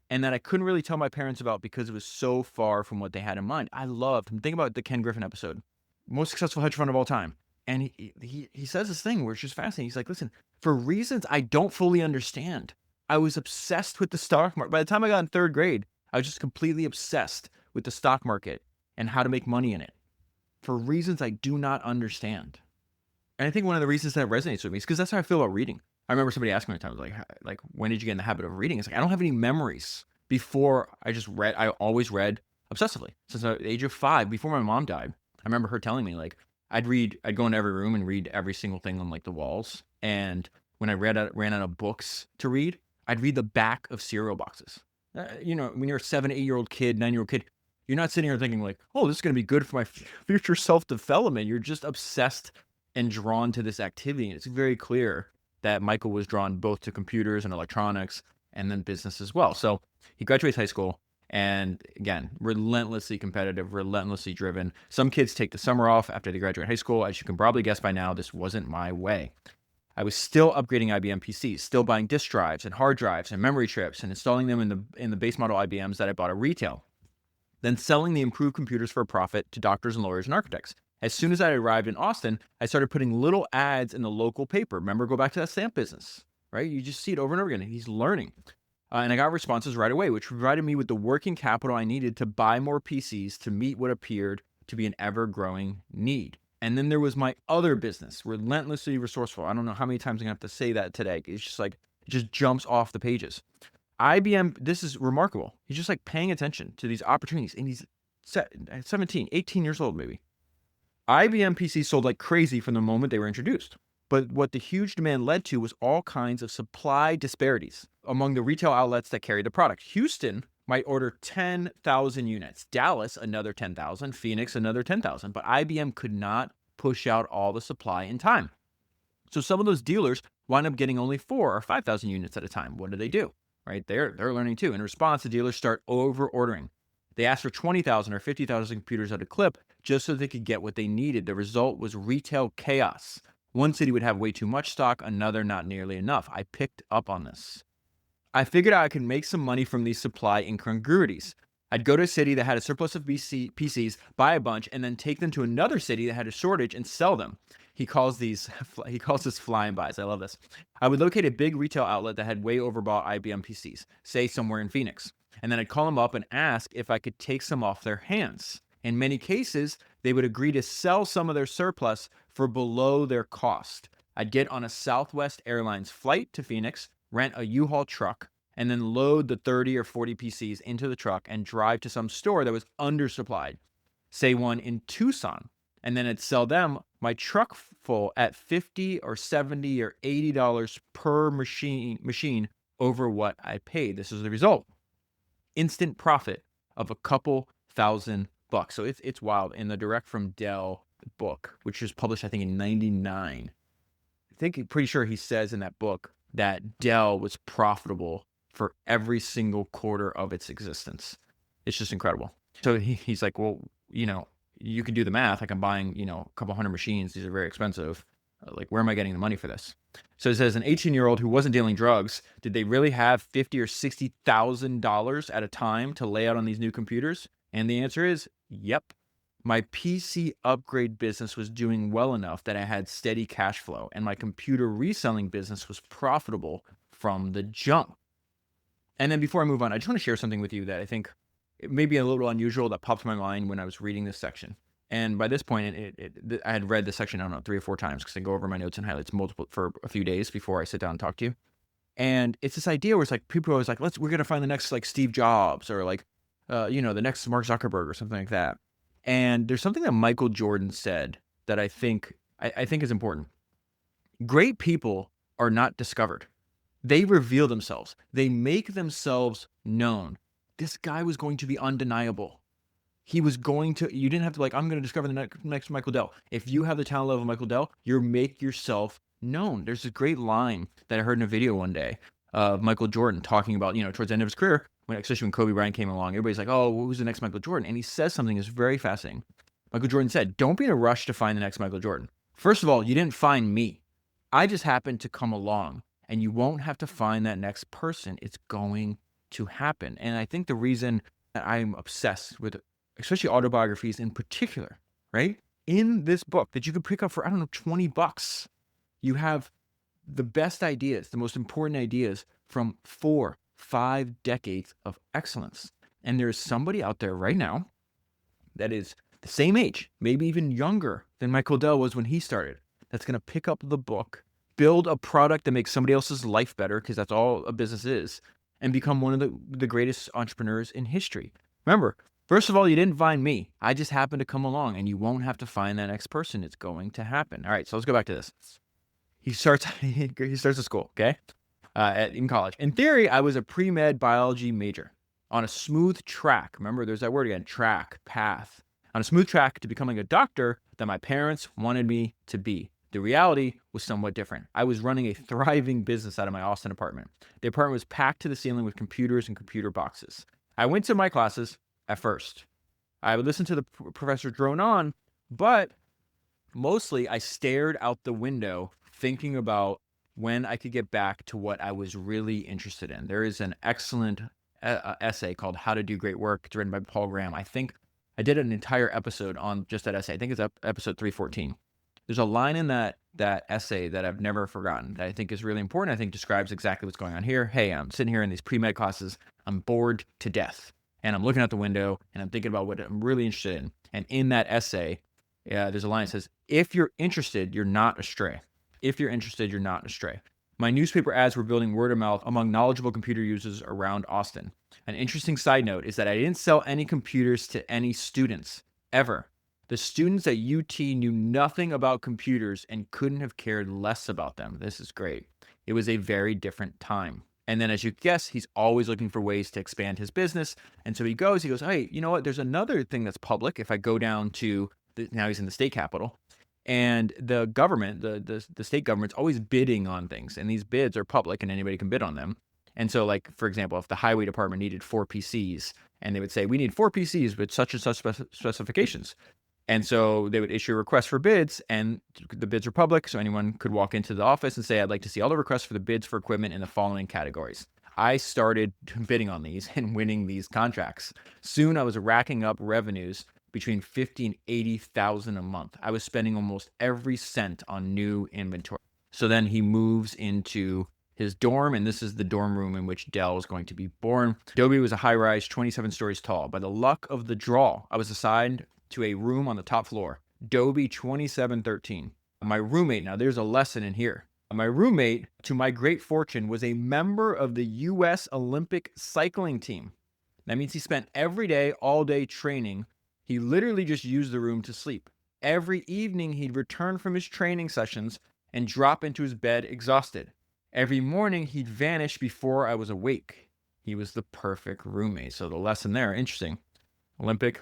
A: and that I couldn't really tell my parents about because it was so far from what they had in mind. I loved him. Think about the Ken Griffin episode, most successful hedge fund of all time. And he says this thing where it's just fascinating. He's like, listen, for reasons I don't fully understand, I was obsessed with the stock market. By the time I got in third grade, I was just completely obsessed with the stock market and how to make money in it for reasons I do not understand. And I think one of the reasons that resonates with me is because that's how I feel about reading. I remember somebody asking me one time, like, when did you get in the habit of reading? It's like, I don't have any memories. Before I just read, I always read obsessively. Since the age of 5, before my mom died, I remember her telling me, like, I'd go into every room and read every single thing on like the walls. And when I ran out of books to read, I'd read the back of cereal boxes. When you're a 7, 8-year-old kid, 9-year-old kid, you're not sitting here thinking like, oh, this is going to be good for my future self-development. You're just obsessed and drawn to this activity. And it's very clear that Michael was drawn both to computers and electronics and then business as well. So he graduates high school and, again, relentlessly competitive, relentlessly driven. Some kids take the summer off after they graduate high school. As you can probably guess by now, this wasn't my way. I was still upgrading IBM PCs, still buying disk drives and hard drives and memory chips and installing them in the base model IBMs that I bought at retail. Then selling the improved computers for a profit to doctors and lawyers and architects. As soon as I arrived in Austin, I started putting little ads in the local paper. Remember, go back to that stamp business, right? You just see it over and over again. He's learning. And I got responses right away, which provided me with the working capital I needed to buy more PCs to meet what appeared to be an ever-growing need. And then there was my other business, relentlessly resourceful. I don't know how many times I'm going to have to say that today. It's just like, it just jumps off the pages. IBM, this is remarkable. He's just like paying attention to these opportunities. And he's 17, 18 years old maybe. IBM PCs sold like crazy from the moment they were introduced. But what the huge demand led to was all kinds of supply disparities among the retail outlets that carried the product. Houston might order 10,000 units, Dallas another 10,000, Phoenix another 10,000, but IBM could not push out all the supply in time. So some of those dealers wind up getting only 4,000 or 5,000 units at a time. What do? Right? They're learning too. In response, the dealers start over ordering. They asked for 20,000 or 50,000 computers at a clip just so they could get what they needed. The result was retail chaos. One city would have way too much stock, another not nearly enough. I picked up on this. I figured out I could make some money from these supply incongruities. I'd go to a city that had a surplus of PCs, buy a bunch, and then take them to another city that had a shortage and sell them. He calls this flying buys. I love this. I would locate a big retail outlet that had way overbought IBM PCs, say somewhere in Phoenix. And then I'd call them up and ask if I could take some off their hands. In many cases, they would agree to sell some of their surplus for below their cost. I'd get on a Southwest Airlines flight to Phoenix, rent a U-Haul truck, and then load the 30 or 40 PCs into the truck and drive to some store that was undersupplied, say one in Tucson, and then I'd sell them my truck full at $50 or $70 or $80 per machine over what I paid. This is the result. Instant profit of a couple $1,000. So it's wild. In the Direct from Dell book, which was published, I think, in 99, pretty sure he says in that book that Dell was profitable for every single quarter of its existence. It's just incredible. So he's like, well, you can do the math. Like I'm buying, a couple hundred machines. These are very expensive. Like, where am I getting the money for this? So it says an 18-year-old who wasn't dealing drugs, did they really have $50,000 or $60,000 at a time to lay out on these new computers? And the answer is, yep. My PC upgrade business was doing well enough that I had steady cash flow, and my computer reselling business was profitable from the jump. And then before I move on, I just want to share something with you that I think it may be a little unusual that popped to my mind when I was reading this section. And by this point, I had read this section, I don't know, 3 or 4 times because I go over my notes and highlights multiple for a few days before I sit down and talk to you. And it's this idea where it's like people are always like, we're gonna find the next like Steve Jobs or like, the next Mark Zuckerberg or something like that. And there's something that Michael Jordan said that I think is important. Great people are not discovered. They reveal themselves. They make themselves known. This guy was going to be undeniable. You didn't have to I'm going to discover the next Michael Dell. If you have the talent level of Michael Dell, you make yourself known. There's a great line that I heard in a video one day of Michael Jordan talking about, towards the end of his career, especially when Kobe Bryant came along, everybody's like, oh, who's the next Michael Jordan? And he says something that's very fascinating. Michael Jordan said, don't be in a rush to find the next Michael Jordan. First of all, you didn't find me. I just happened to come along, and you won't have to find that next person. It's going to happen. And I think the reason that I'm obsessed with, especially autobiographies in particular, right? In this book that you could pick up for, $20, you have the best ideas, the most important ideas from 4-5 decades of excellence. And there's somebody out there right now that is the same age, maybe even younger than Michael Dell was when he started, that's going to pick up the book, build a product that makes somebody else's life better, because that's all a business is, and become one of the greatest entrepreneurs in history. Remember, first of all, you didn't find me. I just happened to come along, and you won't have to find that next person. It's going to happen. All right, so let's go back to this. He starts at school, okay, in college. In theory, I was a pre-med biology major on a smooth track. Remember, there's that word again, track, path. On a smooth track to becoming a doctor that my parents wanted me to be. The reality was somewhat different. I was running a thriving business out of my Austin apartment. The apartment was packed to the ceiling with computers and computer boxes. I went to my classes at first. I would listen to the professor drone on, but mostly I stared out the window thinking about when I could get back to what I was really interested in. There is an excellent essay called How to Do Great Work. It's written by Paul Graham. I think I did an entire episode on just that essay. I think it's episode 314. There's a line in that essay that I've never forgotten that I think is really important. I think describes exactly what's going on here. Hey, I'm sitting here in these pre-med classes. I'm bored to death. And I'm looking out the window and I'm thinking about what I'm really interested in. And in that essay, there's a line that says, if you're interested, you're not astray. If you're interested, you're not astray. My newspaper ads were building word of mouth among knowledgeable computer users around Austin. An interesting side note is that I didn't sell any computers to any students, ever. The students at UT knew nothing about computers and couldn't have cared less about them. This is great. It was a very different time. And then as you guess, he's always looking for ways to expand his business. And so he goes, hey, you know what? There's another thing that's public. If I go down to, now he's in the state capitol, and the government, the state government's always bidding on things. And these bids are public and anybody can bid on them. And so like, for example, if the highway department needed 4 PCs and they would say, we need 4 PCs with such and such specifications. And so they would issue a request for bids, and the bids are public, so anyone could walk into the office and say, I'd like to see all the requests for the bids for equipment in the following categories. I started bidding on these and winning these contracts. Soon I was racking up revenues between $50,000 and $80,000 a month. I was spending almost every cent on new inventory. So then he moves into his dorm, and this is the dorm room in which Dell is going to be born. Adobe was a high-rise, 27 stories tall. By the luck of the draw, I was assigned to a room on the top floor, Adobe 2713. My roommate, now there's a lesson in here. My roommate, to my great fortune, was a member of the U.S. Olympic cycling team. That means he spent every day, all day training. He literally just used the room to sleep. Every evening, he'd return from his training sessions and drop into his bed exhausted. Every morning, he'd vanish before I was awake. He was the perfect roommate. So the lesson there, interesting. Olympic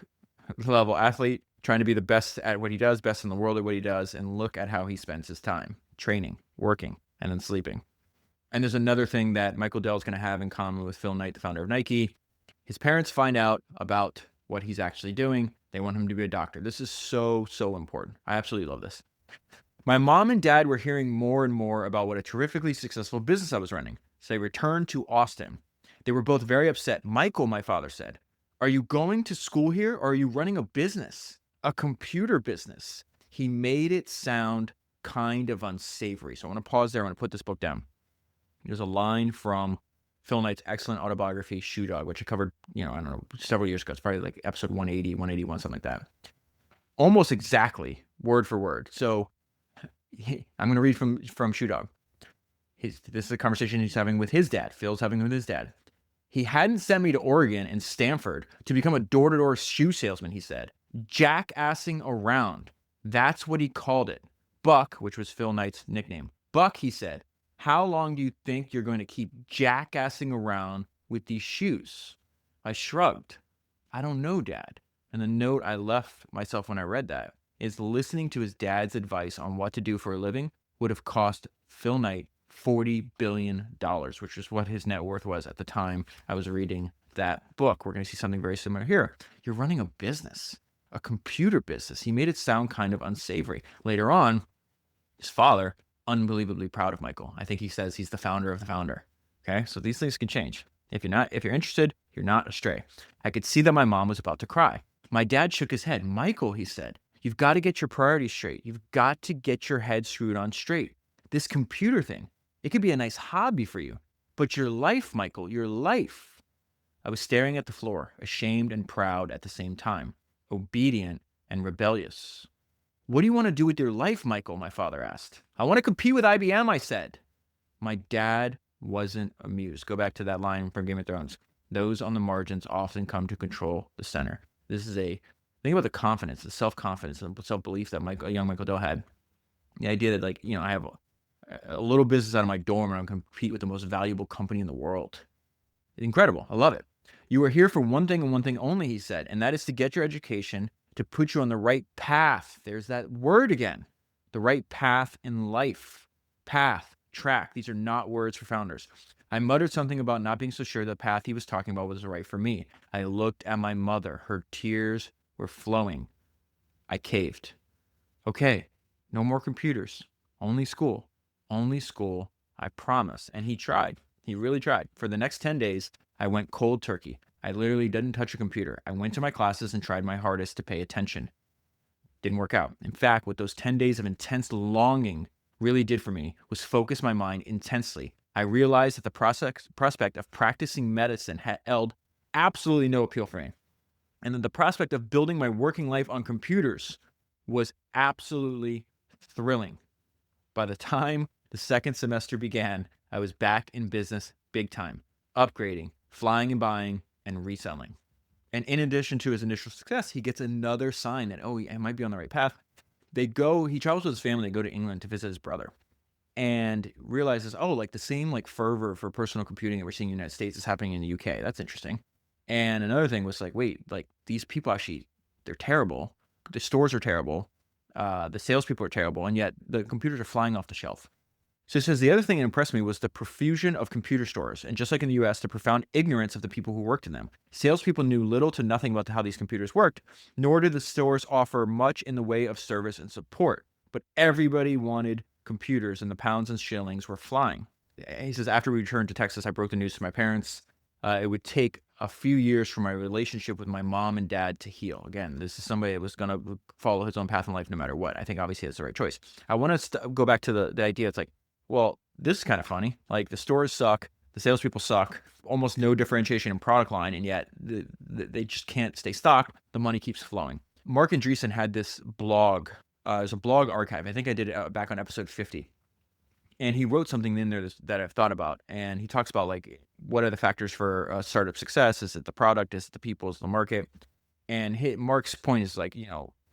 A: level athlete, trying to be the best at what he does, best in the world at what he does, and look at how he spends his time training, working, and then sleeping. And there's another thing that Michael Dell is going to have in common with Phil Knight, the founder of Nike. His parents find out about what he's actually doing. They want him to be a doctor. This is so, so important. I absolutely love this. My mom and dad were hearing more and more about what a terrifically successful business I was running. So they returned to Austin. They were both very upset. Michael, my father said, are you going to school here or are you running a business? A computer business. He made it sound kind of unsavory. So I want to pause there. I want to put this book down. There's a line from Phil Knight's excellent autobiography, Shoe Dog, which I covered, I don't know, several years ago. It's probably like episode 180, 181, something like that. Almost exactly, word for word. So I'm going to read from Shoe Dog. This is a conversation he's having with his dad. Phil's having with his dad. He hadn't sent me to Oregon and Stanford to become a door-to-door shoe salesman, he said. Jackassing around. That's what he called it. Buck, which was Phil Knight's nickname. Buck, he said, how long do you think you're going to keep jackassing around with these shoes? I shrugged. I don't know, Dad. And the note I left myself when I read that is listening to his dad's advice on what to do for a living would have cost Phil Knight $40 billion, which is what his net worth was at the time I was reading that book. We're going to see something very similar here. You're running a business, a computer business. He made it sound kind of unsavory. Later on, his father, unbelievably proud of Michael. I think he says he's the founder of the founder. Okay, so these things can change. If you're interested, you're not astray. I could see that my mom was about to cry. My dad shook his head. Michael, he said, you've got to get your priorities straight. You've got to get your head screwed on straight. This computer thing, it could be a nice hobby for you, but your life, Michael, your life. I was staring at the floor, ashamed and proud at the same time, obedient and rebellious. What do you want to do with your life, Michael? My father asked. I want to compete with IBM, I said. My dad wasn't amused. Go back to that line from Game of Thrones. Those on the margins often come to control the center. This is think about the confidence, the self-confidence, and self-belief that young Michael Dell had. The idea that I have a little business out of my dorm and I'm going to compete with the most valuable company in the world. It's incredible. I love it. You are here for one thing and one thing only, he said, and that is to get your education to put you on the right path. There's that word again. The right path in life. Path, track. These are not words for founders. I muttered something about not being so sure the path he was talking about was right for me. I looked at my mother. Her tears were flowing. I caved. Okay, no more computers. Only school. Only school. I promise. And he tried. He really tried. For the next 10 days, I went cold turkey. I literally didn't touch a computer. I went to my classes and tried my hardest to pay attention. Didn't work out. In fact, what those 10 days of intense longing really did for me was focus my mind intensely. I realized that the prospect of practicing medicine held absolutely no appeal for me. And that the prospect of building my working life on computers was absolutely thrilling. By the time the second semester began, I was back in business big time, upgrading, flying and buying, and reselling. And in addition to his initial success, he gets another sign that, he might be on the right path. He travels with his family, they go to England to visit his brother, and realizes, the same fervor for personal computing that we're seeing in the United States is happening in the UK. That's interesting. And another thing was these people actually, they're terrible. The stores are terrible. The salespeople are terrible, and yet the computers are flying off the shelf. So it says the other thing that impressed me was the profusion of computer stores, and just like in the US, the profound ignorance of the people who worked in them. Salespeople knew little to nothing about how these computers worked, nor did the stores offer much in the way of service and support. But everybody wanted computers, and the pounds and shillings were flying. He says, after we returned to Texas, I broke the news to my parents. It would take a few years for my relationship with my mom and dad to heal. Again, this is somebody that was going to follow his own path in life no matter what. I think obviously that's the right choice. I want to go back to the idea. It's this is kind of funny. The stores suck. The salespeople suck. Almost no differentiation in product line, and yet they just can't stay stocked. The money keeps flowing. Mark Andreessen had this blog. There's a blog archive. I think I did it back on episode 50. And he wrote something in there that I've thought about. And he talks about what are the factors for startup success? Is it the product? Is it the people? Is it the market? And Mark's point is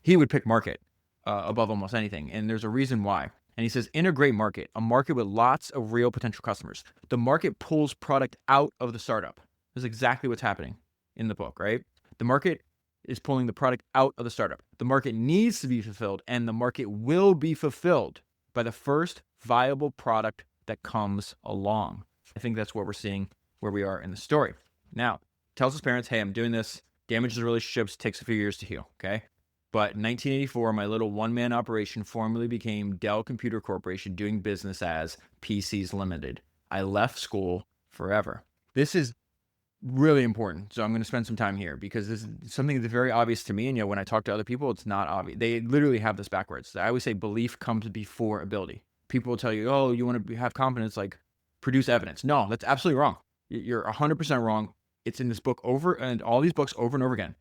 A: he would pick market above almost anything. And there's a reason why. And he says, in a great market, a market with lots of real potential customers, the market pulls product out of the startup. This is exactly what's happening in the book, right? The market is pulling the product out of the startup. The market needs to be fulfilled, and the market will be fulfilled by the first viable product that comes along. I think that's what we're seeing where we are in the story. Now, tells his parents, hey, I'm doing this. Damages relationships, takes a few years to heal, okay? But in 1984, my little one-man operation formally became Dell Computer Corporation, doing business as PCs Limited. I left school forever. This is really important. So I'm going to spend some time here because this is something that's very obvious to me. And when I talk to other people, it's not obvious. They literally have this backwards. I always say belief comes before ability. People will tell you, oh, you want to have confidence, like produce evidence. No, that's absolutely wrong. You're 100% wrong. It's in this book and all these books over and over again.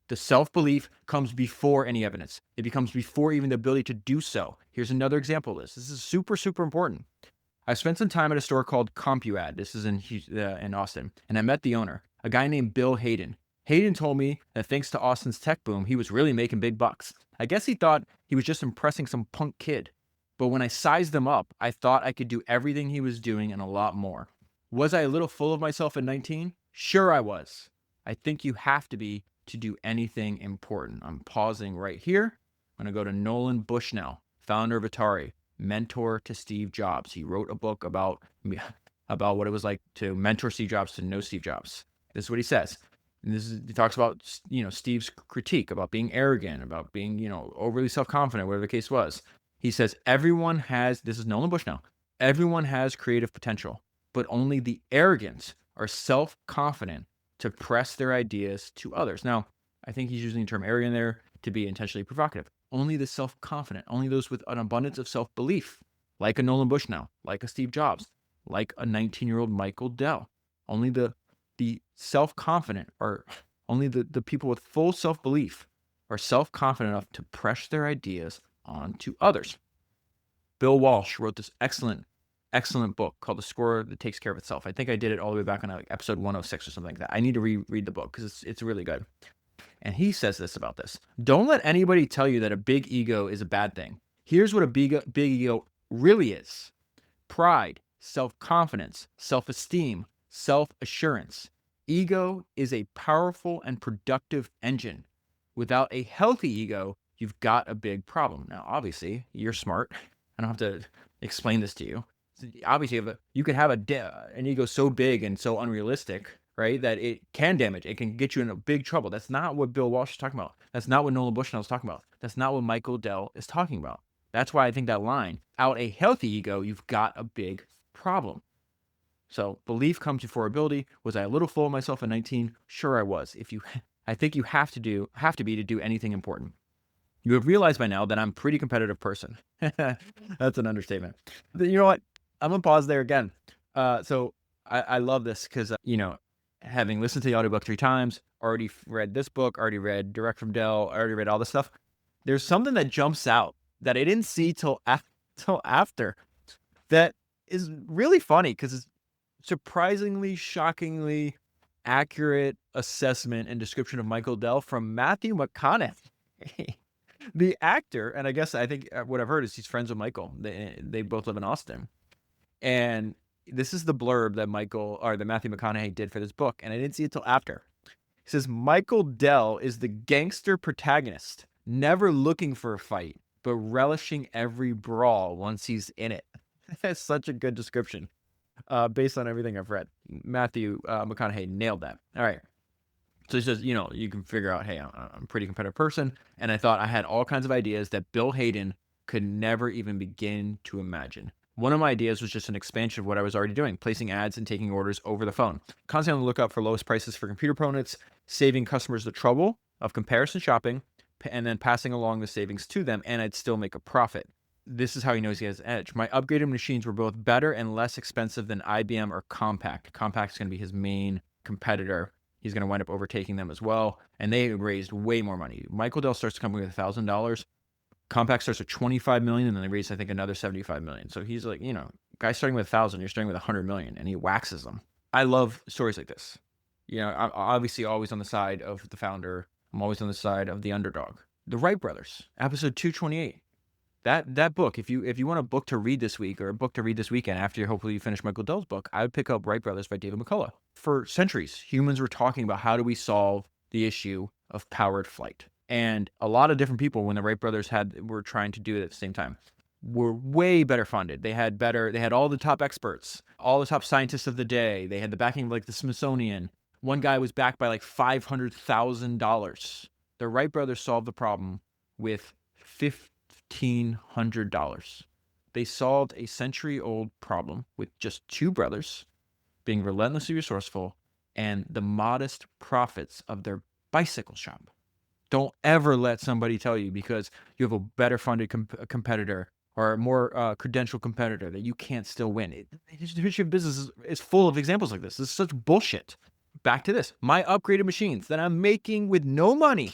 A: The self-belief comes before any evidence. It becomes before even the ability to do so. Here's another example of this. This is super, super important. I spent some time at a store called CompuAd. This is in Austin. And I met the owner, a guy named Bill Hayden. Hayden told me that thanks to Austin's tech boom, he was really making big bucks. I guess he thought he was just impressing some punk kid. But when I sized him up, I thought I could do everything he was doing and a lot more. Was I a little full of myself at 19? Sure I was. I think you have to be to do anything important. I'm pausing right here. I'm going to go to Nolan Bushnell, founder of Atari, mentor to Steve Jobs. He wrote a book about what it was like to mentor Steve Jobs, to know Steve Jobs. This is what he says. And he talks about, Steve's critique about being arrogant, about being, overly self-confident, whatever the case was. He says, this is Nolan Bushnell, everyone has creative potential, but only the arrogant are self-confident to press their ideas to others. Now, I think he's using the term arrogant there to be intentionally provocative. Only the self-confident, only those with an abundance of self-belief, like a Nolan Bushnell, like a Steve Jobs, like a 19-year-old Michael Dell. Only the self-confident, or only the people with full self-belief are self-confident enough to press their ideas onto others. Bill Walsh wrote this excellent book called The Score That Takes Care of Itself. I think I did it all the way back on episode 106 or something like that. I need to reread the book because it's really good. And he says this about this. Don't let anybody tell you that a big ego is a bad thing. Here's what a big ego really is: pride, self-confidence, self-esteem, self-assurance. Ego is a powerful and productive engine. Without a healthy ego, you've got a big problem. Now, obviously, you're smart. I don't have to explain this to you. Obviously, you could have an ego so big and so unrealistic, right, that it can damage. It can get you in a big trouble. That's not what Bill Walsh is talking about. That's not what Nolan Bushnell is talking about. That's not what Michael Dell is talking about. That's why I think that line, out a healthy ego, you've got a big problem. So belief comes before ability. Was I a little full of myself at 19? Sure I was. I think you have to be to do anything important. You have realized by now that I'm a pretty competitive person. That's an understatement. You know what? I'm going to pause there again. So I love this because, having listened to the audiobook 3 times, already read this book, already read Direct from Dell, already read all this stuff. There's something that jumps out that I didn't see till after that is really funny because it's surprisingly, shockingly accurate assessment and description of Michael Dell from Matthew McConaughey. The actor, and I think what I've heard is he's friends with Michael. They both live in Austin. And this is the blurb that Matthew McConaughey did for this book, and I didn't see it till after. He says, Michael Dell is the gangster protagonist, never looking for a fight, but relishing every brawl once he's in it. That's such a good description, based on everything I've read. Matthew McConaughey nailed that. All right. So he says, you can figure out, hey, I'm a pretty competitive person. And I thought I had all kinds of ideas that Bill Hayden could never even begin to imagine. One of my ideas was just an expansion of what I was already doing, placing ads and taking orders over the phone. Constantly on the lookout for lowest prices for computer components, saving customers the trouble of comparison shopping, and then passing along the savings to them, and I'd still make a profit. This is how he knows he has an edge. My upgraded machines were both better and less expensive than IBM or Compaq. Compaq's going to be his main competitor. He's going to wind up overtaking them as well. And they raised way more money. Michael Dell starts the company with $1,000. Compaq starts with $25 million, and then they raise, I think, another $75 million. So he's like, guy starting with $1,000, you're starting with $100 million, and he waxes them. I love stories like this. I'm obviously always on the side of the founder. I'm always on the side of the underdog. The Wright brothers, episode 228. That book, if you want a book to read this week or a book to read this weekend after hopefully you finish Michael Dell's book, I would pick up Wright Brothers by David McCullough. For centuries, humans were talking about how do we solve the issue of powered flight. And a lot of different people, when the Wright brothers were trying to do it at the same time, were way better funded. They had all the top experts, all the top scientists of the day. They had the backing of like the Smithsonian. One guy was backed by like $500,000. The Wright brothers solved the problem with $1,500. They solved a century-old problem with just two brothers being relentlessly resourceful and the modest profits of their bicycle shop. Don't ever let somebody tell you because you have a better funded competitor or a more credentialed competitor that you can't still win. The history of business is full of examples like this. This is such bullshit. Back to this. My upgraded machines that I'm making with no money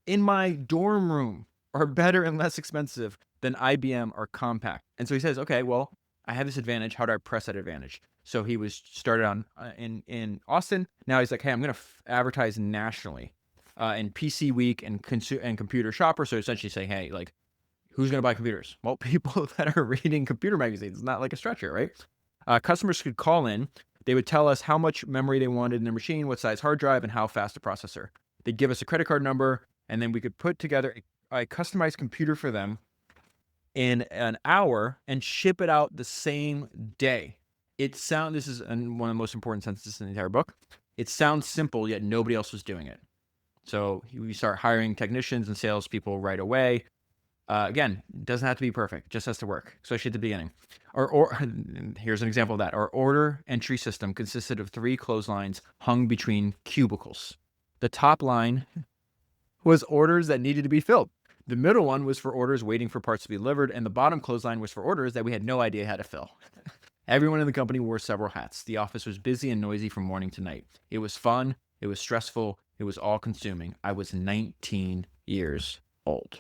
A: in my dorm room are better and less expensive than IBM or Compaq. And so he says, okay, well, I have this advantage. How do I press that advantage? So he was started on in Austin. Now he's like, hey, I'm going to advertise nationally in PC Week and Computer Shopper. So essentially say, hey, like, who's going to buy computers? Well, people that are reading computer magazines. It's not like a stretcher, right? Customers could call in. They would tell us how much memory they wanted in their machine, what size hard drive, and how fast a processor. They'd give us a credit card number, and then we could put together a customized computer for them in an hour and ship it out the same day. This is one of the most important sentences in the entire book. It sounds simple, yet nobody else was doing it. So we start hiring technicians and salespeople right away. Again, it doesn't have to be perfect, just has to work, especially at the beginning. Or here's an example of that. Our order entry system consisted of 3 clotheslines hung between cubicles. The top line was orders that needed to be filled. The middle one was for orders waiting for parts to be delivered, and the bottom clothesline was for orders that we had no idea how to fill. Everyone in the company wore several hats. The office was busy and noisy from morning to night. It was fun. It was stressful. It was all-consuming. I was 19 years old.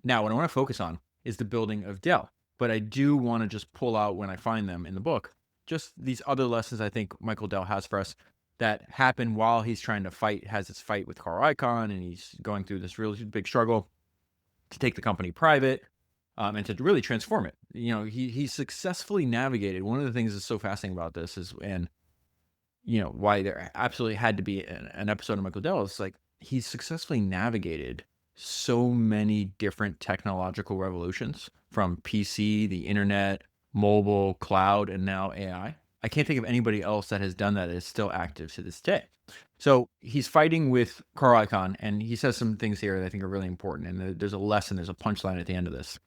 A: Now, what I want to focus on is the building of Dell, but I do want to just pull out when I find them in the book, just these other lessons I think Michael Dell has for us that happen while he's trying to has this fight with Carl Icahn, and he's going through this really big struggle to take the company private and to really transform it. You know, he successfully navigated. One of the things that's so fascinating about this is, and you know, why there absolutely had to be an episode of Michael Dell is like he's successfully navigated so many different technological revolutions from PC, the internet, mobile, cloud, and now AI. I can't think of anybody else that has done that is still active to this day. So he's fighting with Carl Icahn, and he says some things here that I think are really important. And there's a lesson, there's a punchline at the end of this.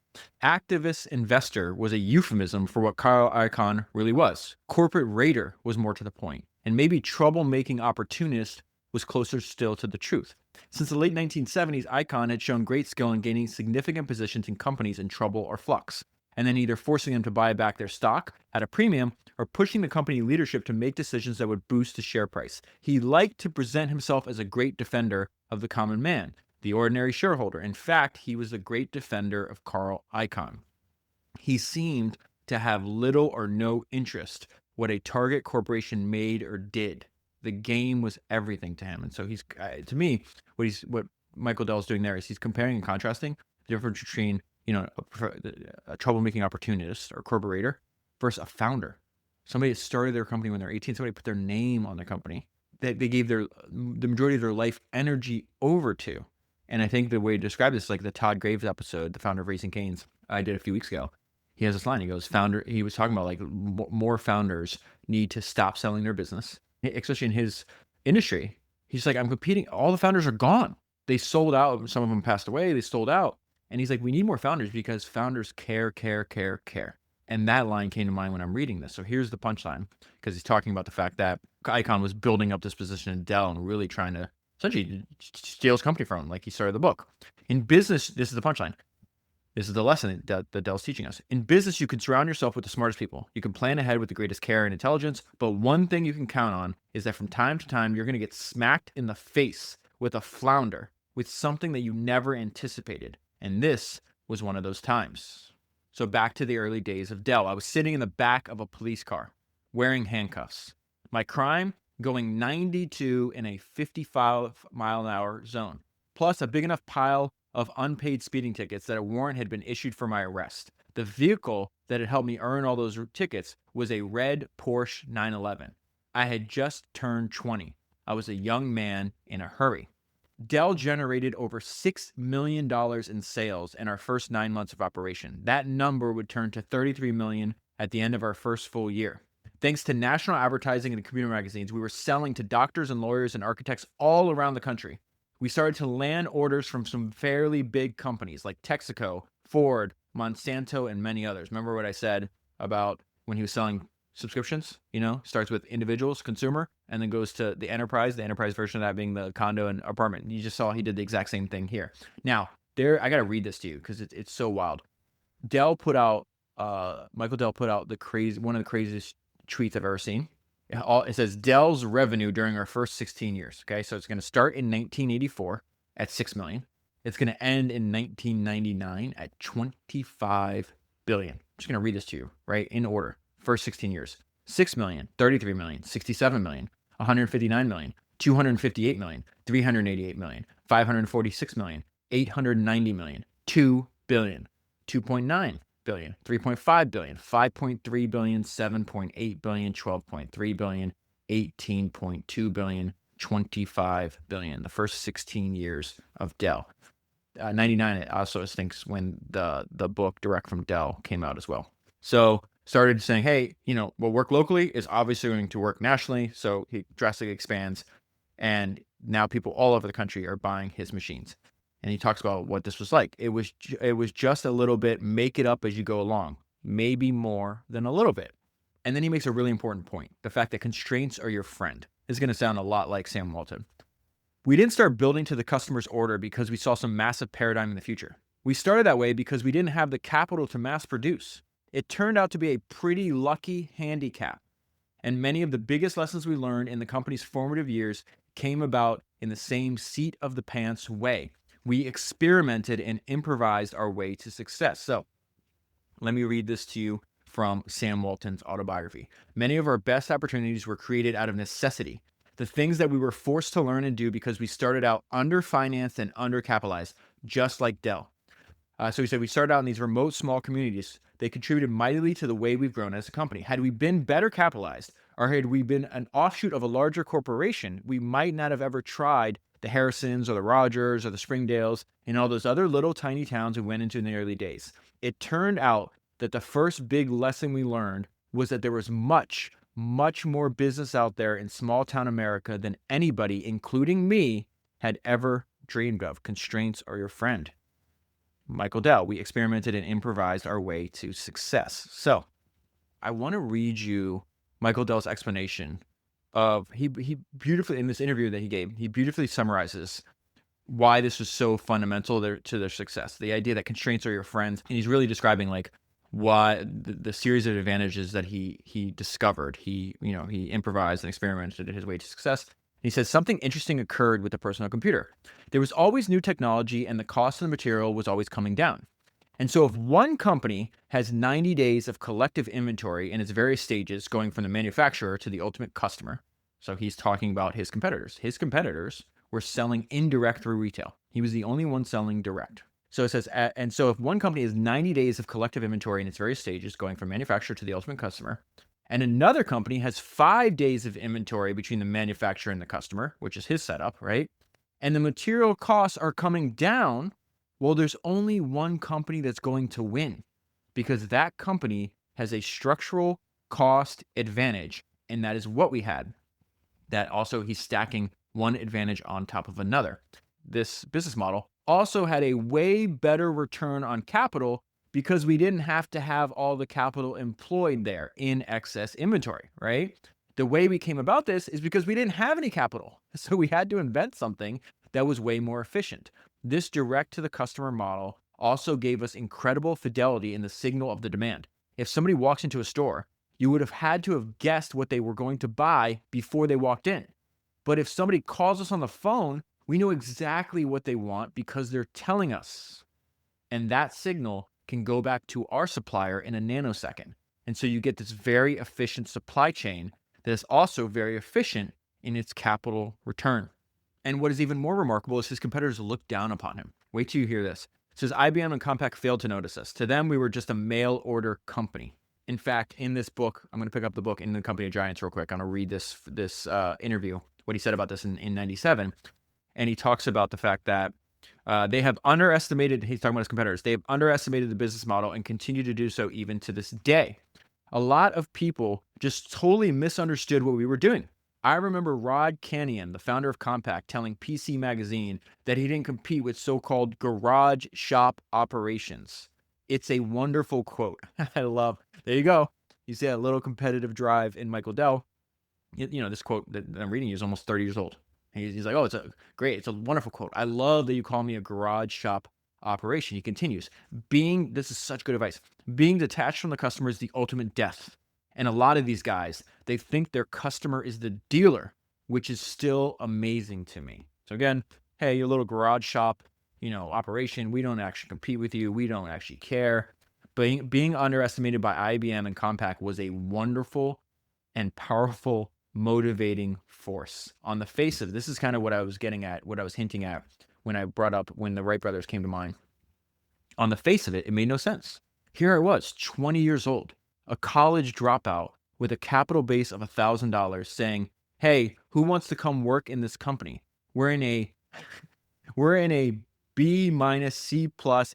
A: Activist investor was a euphemism for what Carl Icahn really was. Corporate raider was more to the point, and maybe troublemaking opportunist was closer still to the truth. Since the late 1970s, Icahn had shown great skill in gaining significant positions in companies in trouble or flux, and then either forcing them to buy back their stock at a premium or pushing the company leadership to make decisions that would boost the share price. He liked to present himself as a great defender of the common man, the ordinary shareholder. In fact, he was a great defender of Carl Icahn. He seemed to have little or no interest what a target corporation made or did. The game was everything to him. And so he's, to me, what Michael Dell is doing there is he's comparing and contrasting the difference between, you know, a troublemaking opportunist or corporator versus a founder. Somebody that started their company when they're 18, somebody put their name on the company. They gave the majority of their life energy over to. And I think the way to describe this is like the Todd Graves episode, the founder of Raising Cane's, I did a few weeks ago. He has this line. He goes, he was talking about like more founders need to stop selling their business, especially in his industry. He's like, I'm competing. All the founders are gone. They sold out. Some of them passed away. They sold out. And he's like, we need more founders because founders care. And that line came to mind when I'm reading this. So here's the punchline, because he's talking about the fact that Icahn was building up this position in Dell and really trying to essentially steal his company from him, like he started the book. In business, this is the punchline. This is the lesson that Dell's teaching us. In business, you can surround yourself with the smartest people. You can plan ahead with the greatest care and intelligence, but one thing you can count on is that from time to time, you're going to get smacked in the face with a flounder, with something that you never anticipated. And this was one of those times. So back to the early days of Dell. I was sitting in the back of a police car, wearing handcuffs. My crime, going 92 in a 55-mile-an-hour zone, plus a big enough pile of unpaid speeding tickets that a warrant had been issued for my arrest. The vehicle that had helped me earn all those tickets was a red Porsche 911. I had just turned 20. I was a young man in a hurry. Dell generated over $6 million in sales in our first 9 months of operation. That number would turn to $33 million at the end of our first full year. Thanks to national advertising and computer magazines, we were selling to doctors and lawyers and architects all around the country. We started to land orders from some fairly big companies like Texaco, Ford, Monsanto, and many others. Remember what I said about when he was selling subscriptions? Starts with individuals, consumer, and then goes to the enterprise version of that being the condo and apartment. You just saw he did the exact same thing here. Now, I got to read this to you because it's so wild. Michael Dell put out one of the craziest tweets I've ever seen. It says Dell's revenue during our first 16 years. Okay, so it's going to start in 1984 at $6 million. It's going to end in 1999 at $25 billion. I'm just going to read this to you, right, in order. First 16 years: 6 million, 33 million, 67 million, 159 million, 258 million, 388 million, 546 million, 890 million, 2 billion, 2.9 billion, 3.5 billion, 5.3 billion, 7.8 billion, 12.3 billion, 18.2 billion, 25 billion. The first 16 years of Dell. 99, it also thinks when the book direct from Dell came out as well. So started saying, hey, what work locally is obviously going to work nationally. So he drastically expands, and now people all over the country are buying his machines. And he talks about what this was like. It was just a little bit, make it up as you go along, maybe more than a little bit. And then he makes a really important point: the fact that constraints are your friend. This is going to sound a lot like Sam Walton. We didn't start building to the customer's order because we saw some massive paradigm in the future. We started that way because we didn't have the capital to mass produce. It turned out to be a pretty lucky handicap. And many of the biggest lessons we learned in the company's formative years came about in the same seat of the pants way. We experimented and improvised our way to success. So let me read this to you from Sam Walton's autobiography. Many of our best opportunities were created out of necessity. The things that we were forced to learn and do because we started out underfinanced and undercapitalized, just like Dell. So he said, we started out in these remote, small communities. They contributed mightily to the way we've grown as a company. Had we been better capitalized, or had we been an offshoot of a larger corporation, we might not have ever tried the Harrisons or the Rogers or the Springdales and all those other little tiny towns we went into in the early days. It turned out that the first big lesson we learned was that there was much, much more business out there in small town America than anybody, including me, had ever dreamed of. Constraints are your friend. Michael Dell, we experimented and improvised our way to success. So I want to read you Michael Dell's explanation of, he beautifully, in this interview that he gave, he beautifully summarizes why this was so fundamental to their success. The idea that constraints are your friends. And he's really describing like why the series of advantages that he discovered. He improvised and experimented his way to success. He says something interesting occurred with the personal computer. There was always new technology and the cost of the material was always coming down. And so if one company has 90 days of collective inventory in its various stages going from the manufacturer to the ultimate customer, so he's talking about his competitors. His competitors were selling indirect through retail. He was the only one selling direct. So it says, and so if one company has 90 days of collective inventory in its various stages going from manufacturer to the ultimate customer, and another company has 5 days of inventory between the manufacturer and the customer, which is his setup, right? And the material costs are coming down, well, there's only one company that's going to win because that company has a structural cost advantage. And that is what we had. That also he's stacking one advantage on top of another. This business model also had a way better return on capital because we didn't have to have all the capital employed there in excess inventory, right? The way we came about this is because we didn't have any capital. So we had to invent something that was way more efficient. This direct to the customer model also gave us incredible fidelity in the signal of the demand. If somebody walks into a store, you would have had to have guessed what they were going to buy before they walked in. But if somebody calls us on the phone, we know exactly what they want because they're telling us. And that signal can go back to our supplier in a nanosecond. And so you get this very efficient supply chain that is also very efficient in its capital return. And what is even more remarkable is his competitors looked down upon him. Wait till you hear this. It says, IBM and Compaq failed to notice us. To them, we were just a mail order company. In fact, in this book, I'm going to pick up the book In the Company of Giants real quick. I'm going to read this interview, what he said about this in 97. And he talks about the fact that they have underestimated, he's talking about his competitors, they have underestimated the business model and continue to do so even to this day. A lot of people just totally misunderstood what we were doing. I remember Rod Canyon, the founder of Compaq, telling PC Magazine that he didn't compete with so-called garage shop operations. It's a wonderful quote. I love. There you go. You see a little competitive drive in Michael Dell. This quote that I'm reading is almost 30 years old. He's like, oh, it's a wonderful quote. I love that you call me a garage shop operation. He continues, this is such good advice. Being detached from the customer is the ultimate death. And a lot of these guys, they think their customer is the dealer, which is still amazing to me. So again, hey, your little garage shop, operation, we don't actually compete with you. We don't actually care. Being underestimated by IBM and Compaq was a wonderful and powerful motivating force. On the face of it, this is kind of what I was getting at, what I was hinting at when I brought up when the Wright brothers came to mind. On the face of it, it made no sense. Here I was, 20 years old, a college dropout with a capital base of $1,000 saying, hey, who wants to come work in this company? We're in a B- C+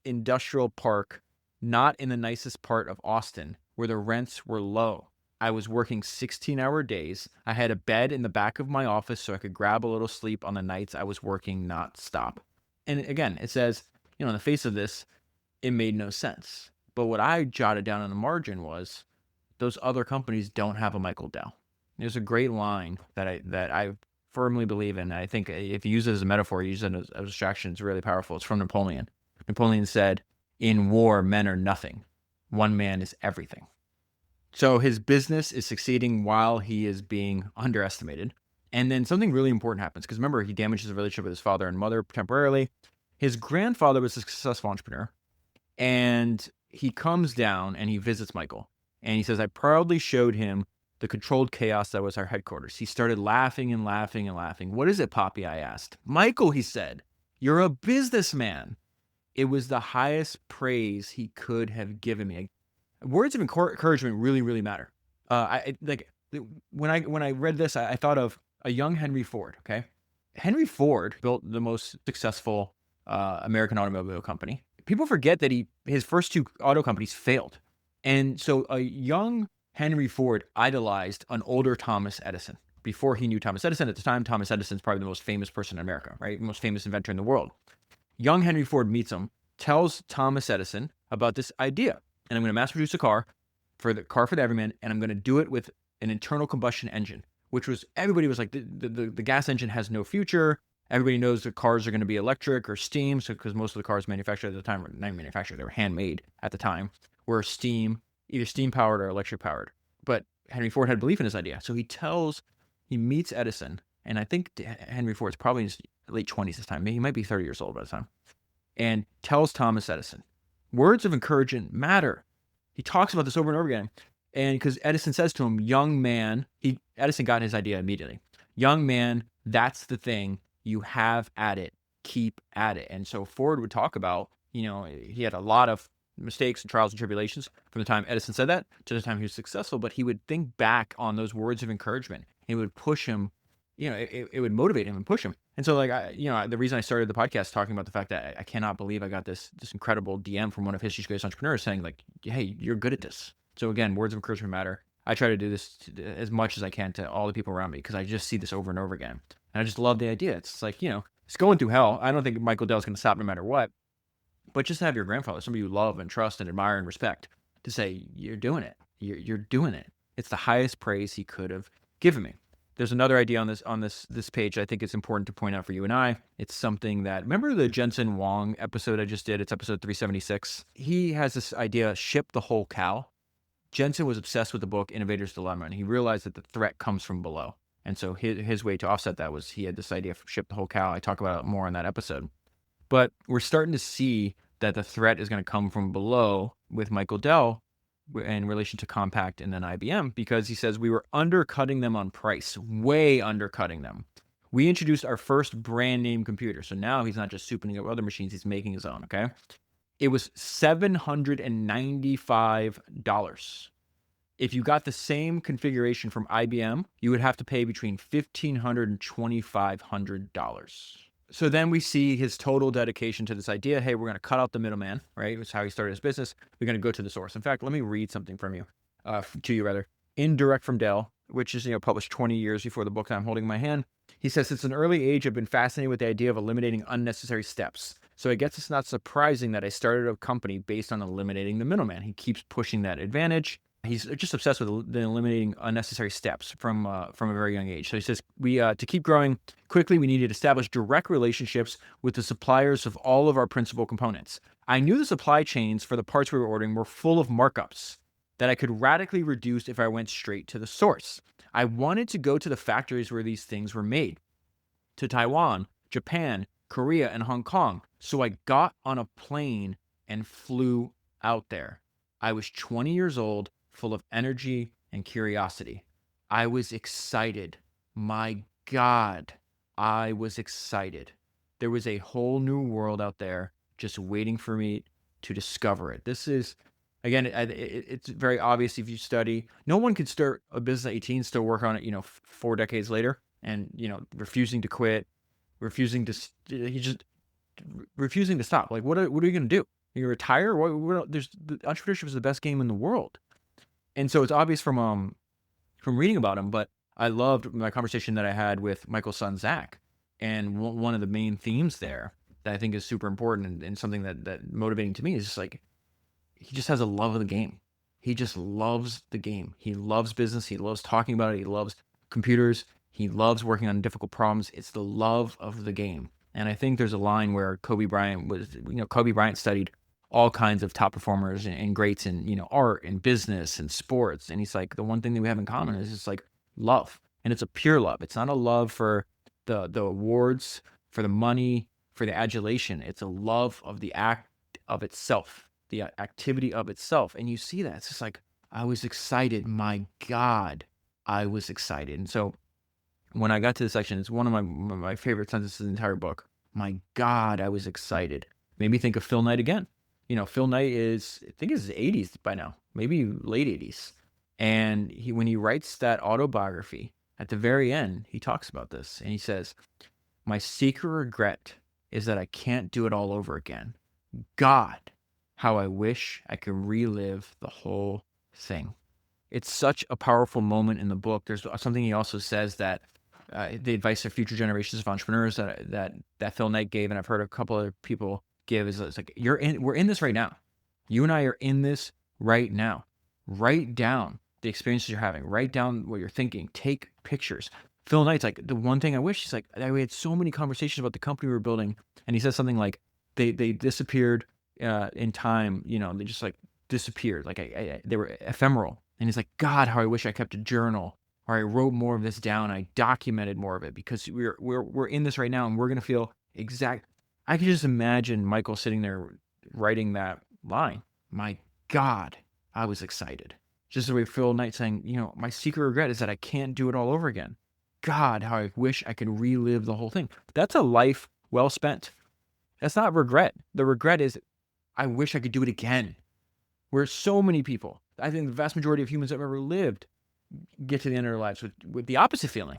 A: industrial park, not in the nicest part of Austin, where the rents were low. I was working 16-hour days. I had a bed in the back of my office so I could grab a little sleep on the nights I was working not stop. And again, it says, on the face of this, it made no sense. But what I jotted down on the margin was those other companies don't have a Michael Dell. There's a great line that I firmly believe in. I think if you use it as a metaphor, you use it as a distraction, it's really powerful. It's from Napoleon. Napoleon said, in war, men are nothing. One man is everything. So his business is succeeding while he is being underestimated. And then something really important happens because remember, he damages the relationship with his father and mother temporarily. His grandfather was a successful entrepreneur. And he comes down and he visits Michael. And he says, I proudly showed him the controlled chaos that was our headquarters. He started laughing and laughing and laughing. What is it, Poppy? I asked. Michael, he said, you're a businessman. It was the highest praise he could have given me. Words of encouragement really, really matter. When I read this, I thought of a young Henry Ford. Okay, Henry Ford built the most successful American automobile company. People forget that his first two auto companies failed, and so a young Henry Ford idolized an older Thomas Edison. Before he knew Thomas Edison, at the time, Thomas Edison's probably the most famous person in America, right? Most famous inventor in the world. Young Henry Ford meets him, tells Thomas Edison about this idea. And I'm going to mass produce a car for the everyman, and I'm going to do it with an internal combustion engine, which was, everybody was like, the gas engine has no future. Everybody knows the cars are going to be electric or steam, so because most of the cars manufactured at the time were not manufactured, they were handmade at the time, were either steam powered or electric powered. But Henry Ford had belief in this idea, so he meets Edison, and I think Henry Ford's probably in his late 20s this time. He might be 30 years old by the time, and tells Thomas Edison, words of encouragement matter. He talks about this over and over again. And because Edison says to him, young man, Edison got his idea immediately. Young man, that's the thing. You have at it. Keep at it. And so Ford would talk about, he had a lot of mistakes and trials and tribulations from the time Edison said that to the time he was successful. But he would think back on those words of encouragement. It would push him, it would motivate him and push him. And so the reason I started the podcast talking about the fact that I cannot believe I got this incredible DM from one of history's greatest entrepreneurs saying like, hey, you're good at this. So again, words of encouragement matter. I try to do this as much as I can to all the people around me because I just see this over and over again. And I just love the idea. It's like, it's going through hell. I don't think Michael Dell's going to stop no matter what. But just have your grandfather, somebody you love and trust and admire and respect, to say, you're doing it. You're doing it. It's the highest praise he could have given me. There's another idea on this page I think it's important to point out for you and I. It's something that, remember the Jensen Huang episode I just did? It's episode 376. He has this idea, ship the whole cow. Jensen was obsessed with the book Innovator's Dilemma, and he realized that the threat comes from below. And so his way to offset that was he had this idea of ship the whole cow. I talk about it more in that episode. But we're starting to see that the threat is going to come from below with Michael Dell in relation to Compaq and then IBM, because he says we were undercutting them on price, way undercutting them. We introduced our first brand name computer. So now he's not just souping up other machines, he's making his own, okay? It was $795. If you got the same configuration from IBM, you would have to pay between $1,500 and $2,500. So then we see his total dedication to this idea. Hey, we're going to cut out the middleman, right? It's how he started his business. We're going to go to the source. In fact, let me read something from you. to you rather, indirect from Dell, which is, published 20 years before the book that I'm holding in my hand. He says, since an early age, I've been fascinated with the idea of eliminating unnecessary steps. So I guess it's not surprising that I started a company based on eliminating the middleman. He keeps pushing that advantage. He's just obsessed with the eliminating unnecessary steps from a very young age. So he says, to keep growing quickly, we needed to establish direct relationships with the suppliers of all of our principal components. I knew the supply chains for the parts we were ordering were full of markups that I could radically reduce if I went straight to the source. I wanted to go to the factories where these things were made, to Taiwan, Japan, Korea, and Hong Kong. So I got on a plane and flew out there. I was 20 years old, full of energy and curiosity. I was excited. My God, I was excited. There was a whole new world out there just waiting for me to discover it. This is, again, it's very obvious if you study. No one could start a business at 18, still work on it, 4 decades later, and, refusing to quit, refusing to stop. Like, what are you going to do? You retire? Entrepreneurship is the best game in the world. And so it's obvious from reading about him, but I loved my conversation that I had with Michael's son, Zach. And one of the main themes there that I think is super important and something that motivating to me is just like, he just has a love of the game. He just loves the game. He loves business. He loves talking about it. He loves computers. He loves working on difficult problems. It's the love of the game. And I think there's a line where Kobe Bryant studied all kinds of top performers and greats in, art and business and sports. And he's like, the one thing that we have in common is just like love. And it's a pure love. It's not a love for the awards, for the money, for the adulation. It's a love of the act of itself, the activity of itself. And you see that. It's just like, I was excited. My God, I was excited. And so when I got to this section, it's one of my favorite sentences in the entire book. My God, I was excited. Made me think of Phil Knight again. Phil Knight is, I think, in his 80s by now, maybe late 80s. And when he writes that autobiography, at the very end, he talks about this. And he says, my secret regret is that I can't do it all over again. God, how I wish I could relive the whole thing. It's such a powerful moment in the book. There's something he also says that the advice for future generations of entrepreneurs that Phil Knight gave, and I've heard a couple other people give, is it's like, we're in this right now. You and I are in this right now. Write down the experiences you're having. Write down what you're thinking. Take pictures. Phil Knight's like, the one thing I wish, he's like, we had so many conversations about the company we were building, and he says something like, they disappeared in time. They just like disappeared. Like they were ephemeral. And he's like, God, how I wish I kept a journal, or I wrote more of this down. I documented more of it, because we're in this right now, and we're gonna feel exact. I could just imagine Michael sitting there writing that line. My God, I was excited. Just the way Phil Knight saying, my secret regret is that I can't do it all over again. God, how I wish I could relive the whole thing. That's a life well spent. That's not regret. The regret is, I wish I could do it again. Where so many people, I think the vast majority of humans that have ever lived, get to the end of their lives with the opposite feeling.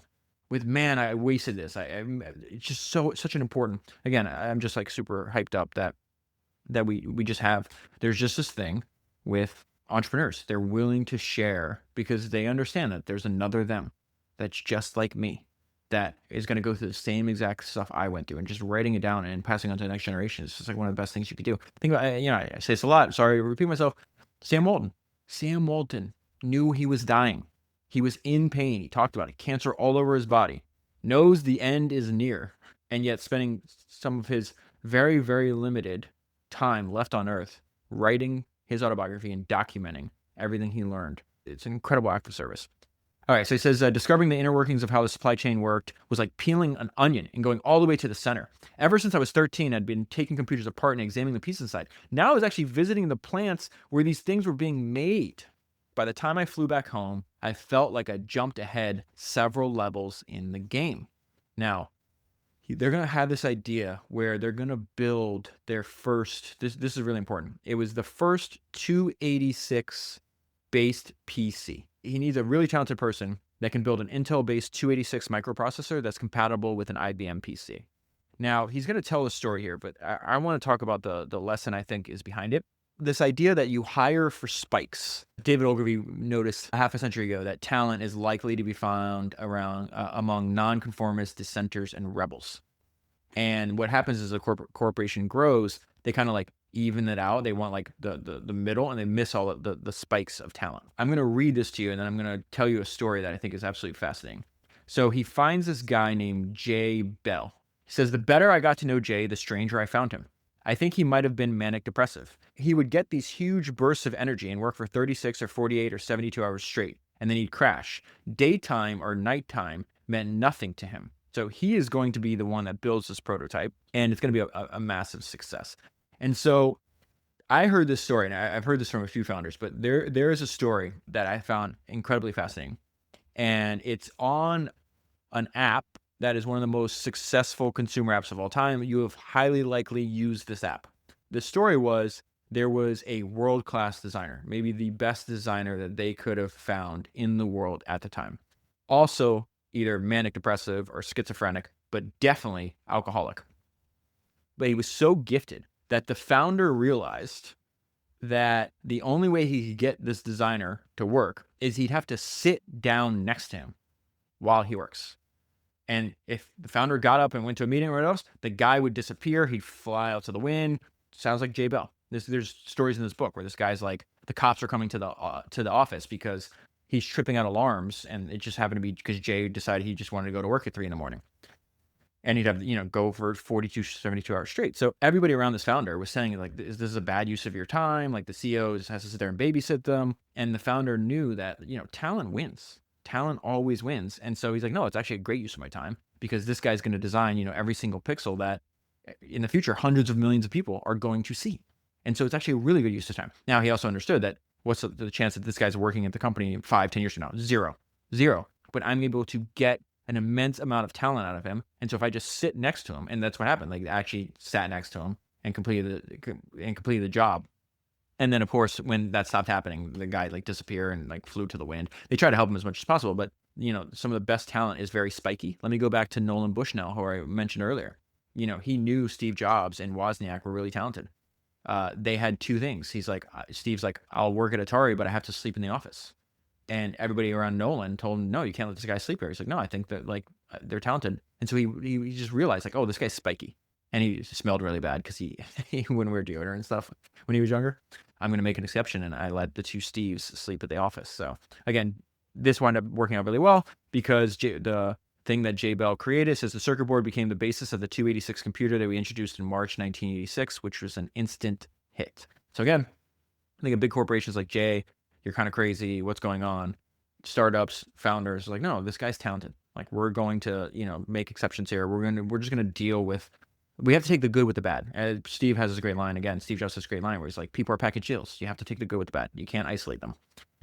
A: With, man, I wasted this. It's just such an important. Again, I'm just like super hyped up that we just have. There's just this thing with entrepreneurs. They're willing to share because they understand that there's another them that's just like me, that is going to go through the same exact stuff I went through, and just writing it down and passing on to the next generation is just like one of the best things you could do. Think about, I say this a lot. Sorry to repeat myself. Sam Walton knew he was dying. He was in pain. He talked about it. Cancer all over his body. Knows the end is near, and yet spending some of his very, very limited time left on Earth writing his autobiography and documenting everything he learned. It's an incredible act of service. All right, so he says, discovering the inner workings of how the supply chain worked was like peeling an onion and going all the way to the center. Ever since I was 13, I'd been taking computers apart and examining the pieces inside. Now I was actually visiting the plants where these things were being made. By the time I flew back home, I felt like I jumped ahead several levels in the game. Now, they're going to have this idea where they're going to build their first, this is really important. It was the first 286 based PC. He needs a really talented person that can build an Intel-based 286 microprocessor that's compatible with an IBM PC. Now, he's going to tell a story here, but I want to talk about the lesson I think is behind it. this idea that you hire for spikes. David Ogilvy noticed a half a century ago that talent is likely to be found around among nonconformists, dissenters, and rebels. And what happens is a corporation grows, they kind of like even it out. They want like the middle, and they miss all of the spikes of talent. I'm going to read this to you, and then I'm going to tell you a story that I think is absolutely fascinating. So he finds this guy named Jay Bell. He says, the better I got to know Jay, the stranger I found him. I think he might have been manic depressive. He would get these huge bursts of energy and work for 36 or 48 or 72 hours straight, and then he'd crash. Daytime or nighttime meant nothing to him. So he is going to be the one that builds this prototype, and it's going to be a massive success. And so I heard this story, and I've heard this from a few founders, but there is a story that I found incredibly fascinating. And it's on an app that is one of the most successful consumer apps of all time. You have highly likely used this app. The story was there was a world-class designer, maybe the best designer that they could have found in the world at the time. Also, either manic depressive or schizophrenic, but definitely alcoholic. But he was so gifted that the founder realized that the only way he could get this designer to work is he'd have to sit down next to him while he works. And if the founder got up and went to a meeting or whatever else, the guy would disappear. He'd fly out to the wind. Sounds like Jay Bell. There's stories in this book where this guy's like, the cops are coming to the office because he's tripping out alarms, and it just happened to be because Jay decided he just wanted to go to work at 3 a.m. And he'd have to, go for 42, 72 hours straight. So everybody around this founder was saying, like, this is a bad use of your time. Like, the CEO has to sit there and babysit them. And the founder knew that, talent wins. Talent always wins. And so he's like, no, it's actually a great use of my time, because this guy's going to design, every single pixel that in the future, hundreds of millions of people are going to see. And so it's actually a really good use of time. Now, he also understood that what's the chance that this guy's working at the company 5, 10 years from now? Zero. But I'm able to get an immense amount of talent out of him. And so if I just sit next to him, and that's what happened, like, I actually sat next to him and completed the job. And then, of course, when that stopped happening, the guy like disappeared and like flew to the wind. They tried to help him as much as possible, but some of the best talent is very spiky. Let me go back to Nolan Bushnell, who I mentioned earlier. He knew Steve Jobs and Wozniak were really talented. They had two things. Steve's like, I'll work at Atari, but I have to sleep in the office. And everybody around Nolan told him, no, you can't let this guy sleep here. He's like, no, I think that like they're talented. And so he just realized, like, oh, this guy's spiky. And he smelled really bad because he wouldn't wear deodorant and stuff when he was younger. I'm going to make an exception, and I let the two Steves sleep at the office. So again, this wound up working out really well because the thing that Jay Bell created says the circuit board became the basis of the 286 computer that we introduced in March 1986, which was an instant hit. So again, I think of big corporations like Jay, you're kind of crazy. What's going on? Startups, founders are like, no, this guy's talented. Like, we're going to, make exceptions here. We're just going to deal with. We have to take the good with the bad. Steve has this great line again. Steve Jobs has this great line where he's like, people are package deals. You have to take the good with the bad. You can't isolate them.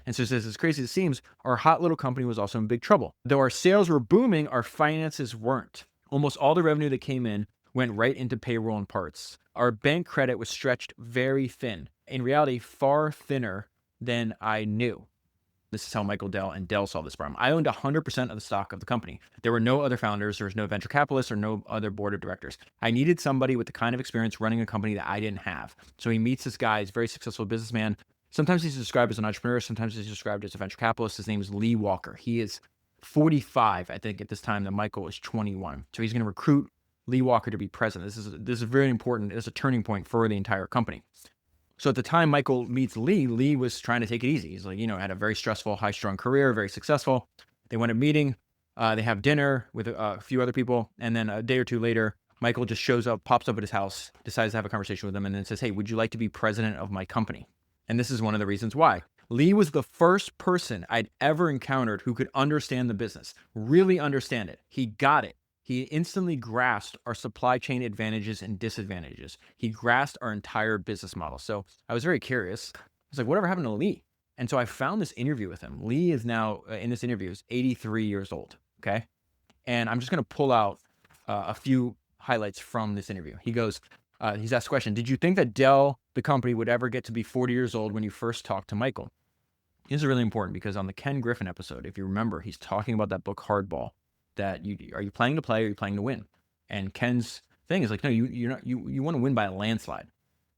A: And so he says, as crazy as it seems, our hot little company was also in big trouble. Though our sales were booming, our finances weren't. Almost all the revenue that came in went right into payroll and parts. Our bank credit was stretched very thin. In reality, far thinner than I knew. This is how Michael Dell and Dell solved this problem. I owned 100% of the stock of the company. There were no other founders. There was no venture capitalists or no other board of directors. I needed somebody with the kind of experience running a company that I didn't have. So he meets this guy. He's a very successful businessman. Sometimes he's described as an entrepreneur. Sometimes he's described as a venture capitalist. His name is Lee Walker. He is 45, I think, at this time that Michael is 21. So he's going to recruit Lee Walker to be president. This is very important. It's a turning point for the entire company. So at the time Michael meets Lee, Lee was trying to take it easy. He's like, had a very stressful, high-strung career, very successful. They went to a meeting. They have dinner with a few other people. And then a day or two later, Michael just shows up, pops up at his house, decides to have a conversation with him, and then says, hey, would you like to be president of my company? And this is one of the reasons why. Lee was the first person I'd ever encountered who could understand the business, really understand it. He got it. He instantly grasped our supply chain advantages and disadvantages. He grasped our entire business model. So I was very curious. I was like, whatever happened to Lee? And so I found this interview with him. Lee is now, in this interview, is 83 years old, okay? And I'm just going to pull out a few highlights from this interview. He goes, he's asked a question, did you think that Dell, the company, would ever get to be 40 years old when you first talked to Michael? This is really important because on the Ken Griffin episode, if you remember, he's talking about that book, Hardball. That are you playing to play or are you playing to win? And Ken's thing is like, no, you want to win by a landslide.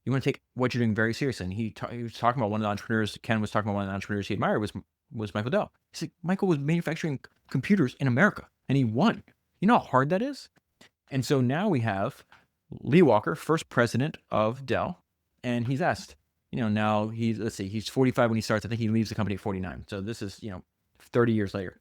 A: You want to take what you're doing very seriously. And he was talking about one of the entrepreneurs, Ken was talking about one of the entrepreneurs he admired was Michael Dell. He said, Michael was manufacturing computers in America and he won. You know how hard that is? And so now we have Lee Walker, first president of Dell, and he's asked, now he's 45 when he starts. I think he leaves the company at 49. So this is, 30 years later.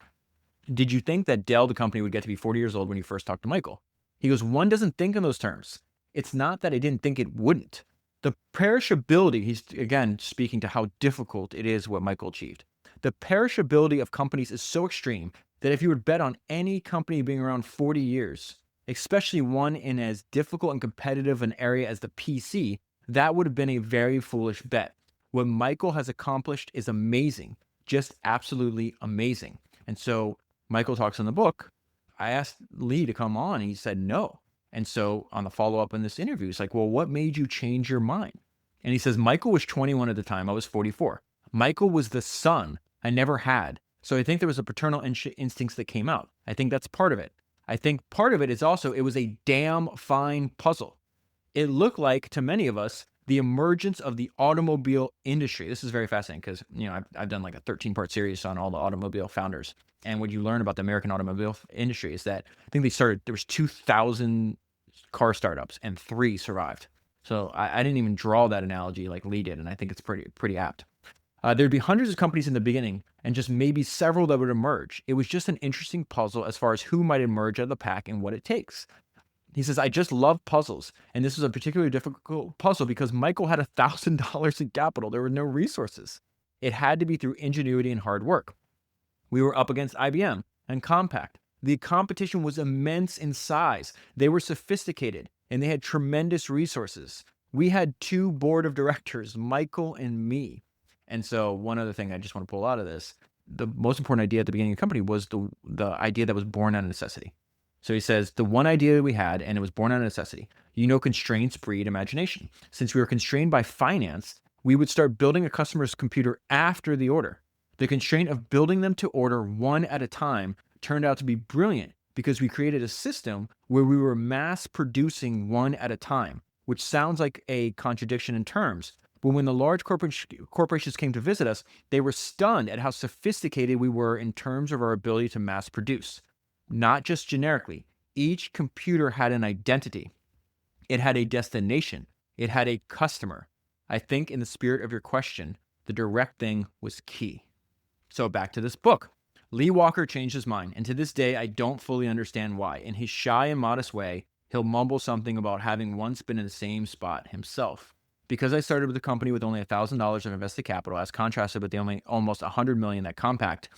A: Did you think that Dell, the company, would get to be 40 years old when you first talked to Michael? He goes, one doesn't think in those terms. It's not that I didn't think it wouldn't. The perishability, he's again speaking to how difficult it is what Michael achieved. The perishability of companies is so extreme that if you would bet on any company being around 40 years, especially one in as difficult and competitive an area as the PC, that would have been a very foolish bet. What Michael has accomplished is amazing, just absolutely amazing. And so Michael talks in the book. I asked Lee to come on, and he said no. And so on the follow-up in this interview, he's like, well, what made you change your mind? And he says, Michael was 21 at the time. I was 44. Michael was the son I never had. So I think there was a paternal instincts that came out. I think that's part of it. I think part of it is also, it was a damn fine puzzle. It looked like, to many of us, the emergence of the automobile industry. This is very fascinating because, I've done like a 13-part series on all the automobile founders. And what you learn about the American automobile industry is that I think there was 2,000 car startups and 3 survived. So I didn't even draw that analogy like Lee did. And I think it's pretty apt. There'd be hundreds of companies in the beginning and just maybe several that would emerge. It was just an interesting puzzle as far as who might emerge out of the pack and what it takes. He says, I just love puzzles. And this was a particularly difficult puzzle because Michael had $1,000 in capital. There were no resources. It had to be through ingenuity and hard work. We were up against IBM and Compaq. The competition was immense in size. They were sophisticated and they had tremendous resources. We had 2 board of directors, Michael and me. And so one other thing I just want to pull out of this, the most important idea at the beginning of the company was the idea that was born out of necessity. So he says, the one idea we had, and it was born out of necessity, constraints breed imagination. Since we were constrained by finance, we would start building a customer's computer after the order. The constraint of building them to order one at a time turned out to be brilliant because we created a system where we were mass producing one at a time, which sounds like a contradiction in terms. But when the large corporations came to visit us, they were stunned at how sophisticated we were in terms of our ability to mass produce. Not just generically. Each computer had an identity. It had a destination. It had a customer. I think in the spirit of your question, the direct thing was key. So back to this book. Lee Walker changed his mind, and to this day, I don't fully understand why. In his shy and modest way, he'll mumble something about having once been in the same spot himself. Because I started with a company with only $1,000 of invested capital, as contrasted with the almost $100 million that Compaq,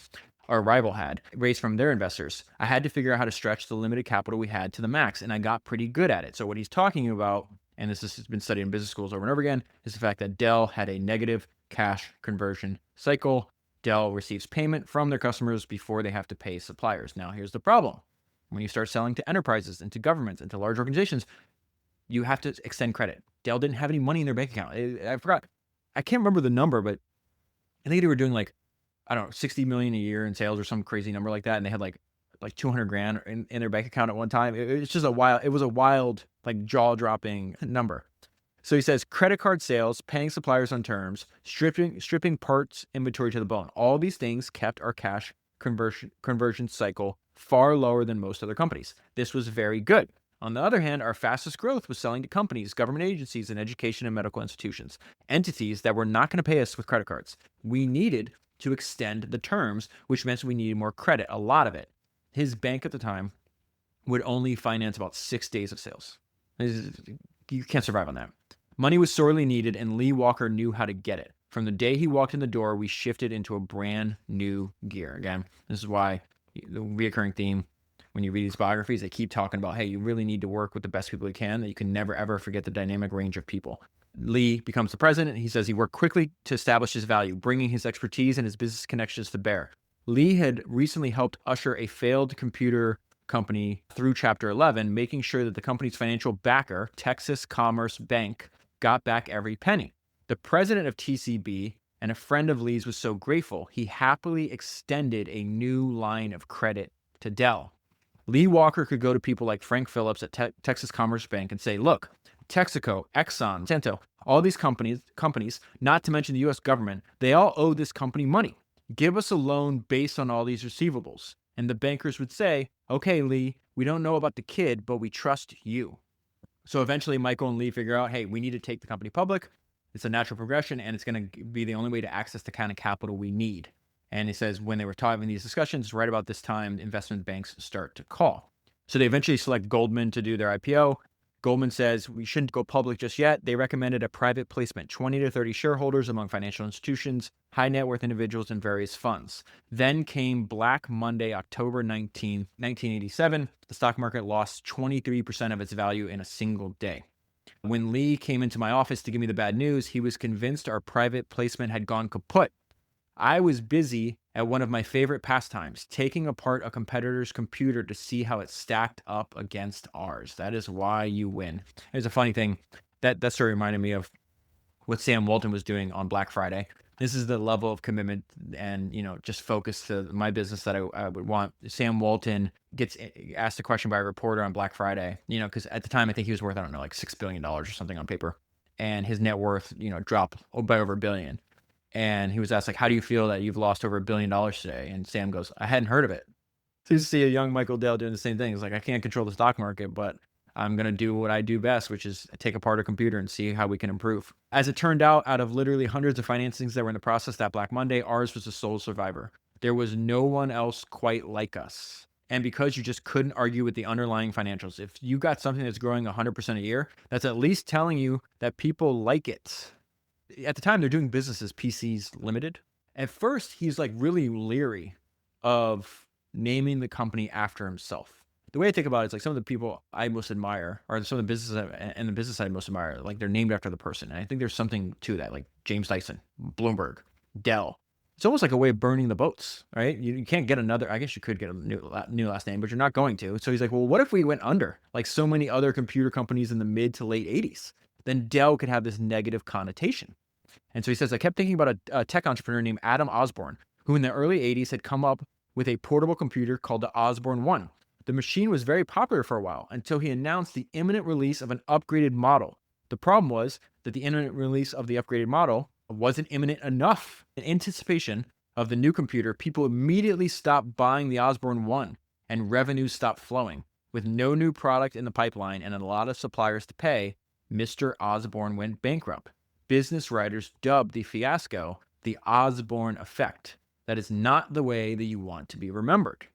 A: our rival, had raised from their investors, I had to figure out how to stretch the limited capital we had to the max, and I got pretty good at it. So what he's talking about, and this has been studied in business schools over and over again, is the fact that Dell had a negative cash conversion cycle. Dell receives payment from their customers before they have to pay suppliers. Now, here's the problem. When you start selling to enterprises and to governments and to large organizations, you have to extend credit. Dell didn't have any money in their bank account. I forgot. I can't remember the number, but I think they were doing like, I don't know, 60 million a year in sales or some crazy number like that. And they had like 200 grand in their bank account at one time. It was a wild, like jaw dropping number. So he says credit card sales, paying suppliers on terms, stripping parts inventory to the bone. All these things kept our cash conversion cycle far lower than most other companies. This was very good. On the other hand, our fastest growth was selling to companies, government agencies, and education and medical institutions, entities that were not going to pay us with credit cards. We needed to extend the terms, which meant we needed more credit, a lot of it. His bank at the time would only finance about 6 days of sales. You can't survive on that. Money was sorely needed, and Lee Walker knew how to get it. From the day he walked in the door, we shifted into a brand new gear. Again, this is why the reoccurring theme, when you read these biographies, they keep talking about, hey, you really need to work with the best people you can, that you can never, ever forget the dynamic range of people. Lee becomes the president. He says he worked quickly to establish his value, bringing his expertise and his business connections to bear. Lee had recently helped usher a failed computer company through Chapter 11, making sure that the company's financial backer, Texas Commerce Bank, got back every penny. The president of TCB and a friend of Lee's was so grateful, he happily extended a new line of credit to Dell. Lee Walker could go to people like Frank Phillips at Texas Commerce Bank and say, look, Texaco, Exxon, Santo, all these companies, not to mention the US government, they all owe this company money. Give us a loan based on all these receivables. And the bankers would say, okay, Lee, we don't know about the kid, but we trust you. So eventually Michael and Lee figure out, hey, we need to take the company public. It's a natural progression, and it's going to be the only way to access the kind of capital we need. And he says when they were having these discussions, right about this time, investment banks start to call. So they eventually select Goldman to do their IPO. Goldman says we shouldn't go public just yet. They recommended a private placement, 20 to 30 shareholders among financial institutions, high net worth individuals, and various funds. Then came Black Monday, October 19th, 1987. The stock market lost 23% of its value in a single day. When Lee came into my office to give me the bad news, he was convinced our private placement had gone kaput. I was busy at one of my favorite pastimes, taking apart a competitor's computer to see how it stacked up against ours. That is why you win. There's a funny thing. That story reminded me of what Sam Walton was doing on Black Friday. This is the level of commitment and, just focus to my business that I would want. Sam Walton gets asked a question by a reporter on Black Friday, because at the time, I think he was worth, like $6 billion or something on paper. And his net worth, dropped by over $1 billion. And he was asked, how do you feel that you've lost over $1 billion today? And Sam goes, I hadn't heard of it. So you see a young Michael Dell doing the same thing. It's like, I can't control the stock market, but I'm going to do what I do best, which is take apart a computer and see how we can improve. As it turned out of literally hundreds of financings that were in the process that Black Monday, ours was the sole survivor. There was no one else quite like us. And because you just couldn't argue with the underlying financials, if you got something that's growing 100% a year, that's at least telling you that people like it. At the time, they're doing business as PCs Limited. At first, he's really leery of naming the company after himself. The way I think about it is some of the people I most admire, or some of the businesses and the business I most admire, they're named after the person. And I think there's something to that, like James Dyson, Bloomberg, Dell. It's almost like a way of burning the boats, right? You can't get another, I guess you could get a new last name, but you're not going to. So he's like, well, what if we went under, like so many other computer companies in the mid to late 80s? Then Dell could have this negative connotation. And so he says, I kept thinking about a tech entrepreneur named Adam Osborne, who in the early 80s had come up with a portable computer called the Osborne 1. The machine was very popular for a while until he announced the imminent release of an upgraded model. The problem was that the imminent release of the upgraded model wasn't imminent enough. In anticipation of the new computer, people immediately stopped buying the Osborne 1 and revenues stopped flowing. With no new product in the pipeline and a lot of suppliers to pay, Mr. Osborne went bankrupt. Business writers dubbed the fiasco the Osborne effect. That is not the way that you want to be remembered.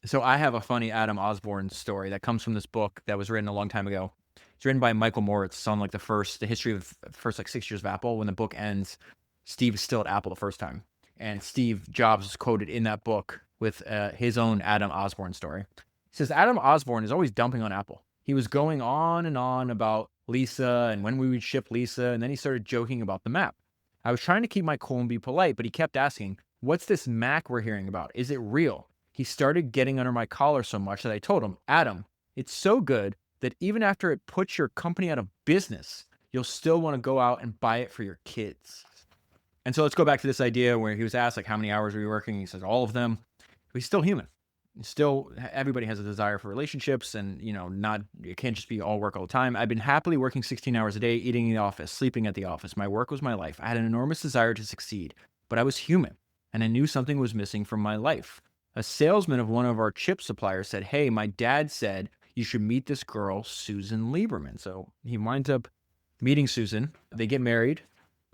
A: So I have a funny Adam Osborne story that comes from this book that was written a long time ago. It's written by Michael Moritz on the history of the first 6 years of Apple. When the book ends, Steve is still at Apple the first time. And Steve Jobs is quoted in that book with his own Adam Osborne story. He says, Adam Osborne is always dumping on Apple. He was going on and on about Lisa and when we would ship Lisa, and then he started joking about the map. I was trying to keep my cool and be polite, but he kept asking, what's this Mac we're hearing about? Is it real? He started getting under my collar so much that I told him, Adam, it's so good that even after it puts your company out of business, you'll still want to go out and buy it for your kids. And so let's go back to this idea where he was asked, how many hours were you working? He says, all of them. But he's still human. Still, everybody has a desire for relationships and, it can't just be all work all the time. I've been happily working 16 hours a day, eating in the office, sleeping at the office. My work was my life. I had an enormous desire to succeed, but I was human and I knew something was missing from my life. A salesman of one of our chip suppliers said, hey, my dad said you should meet this girl, Susan Lieberman. So he winds up meeting Susan. They get married.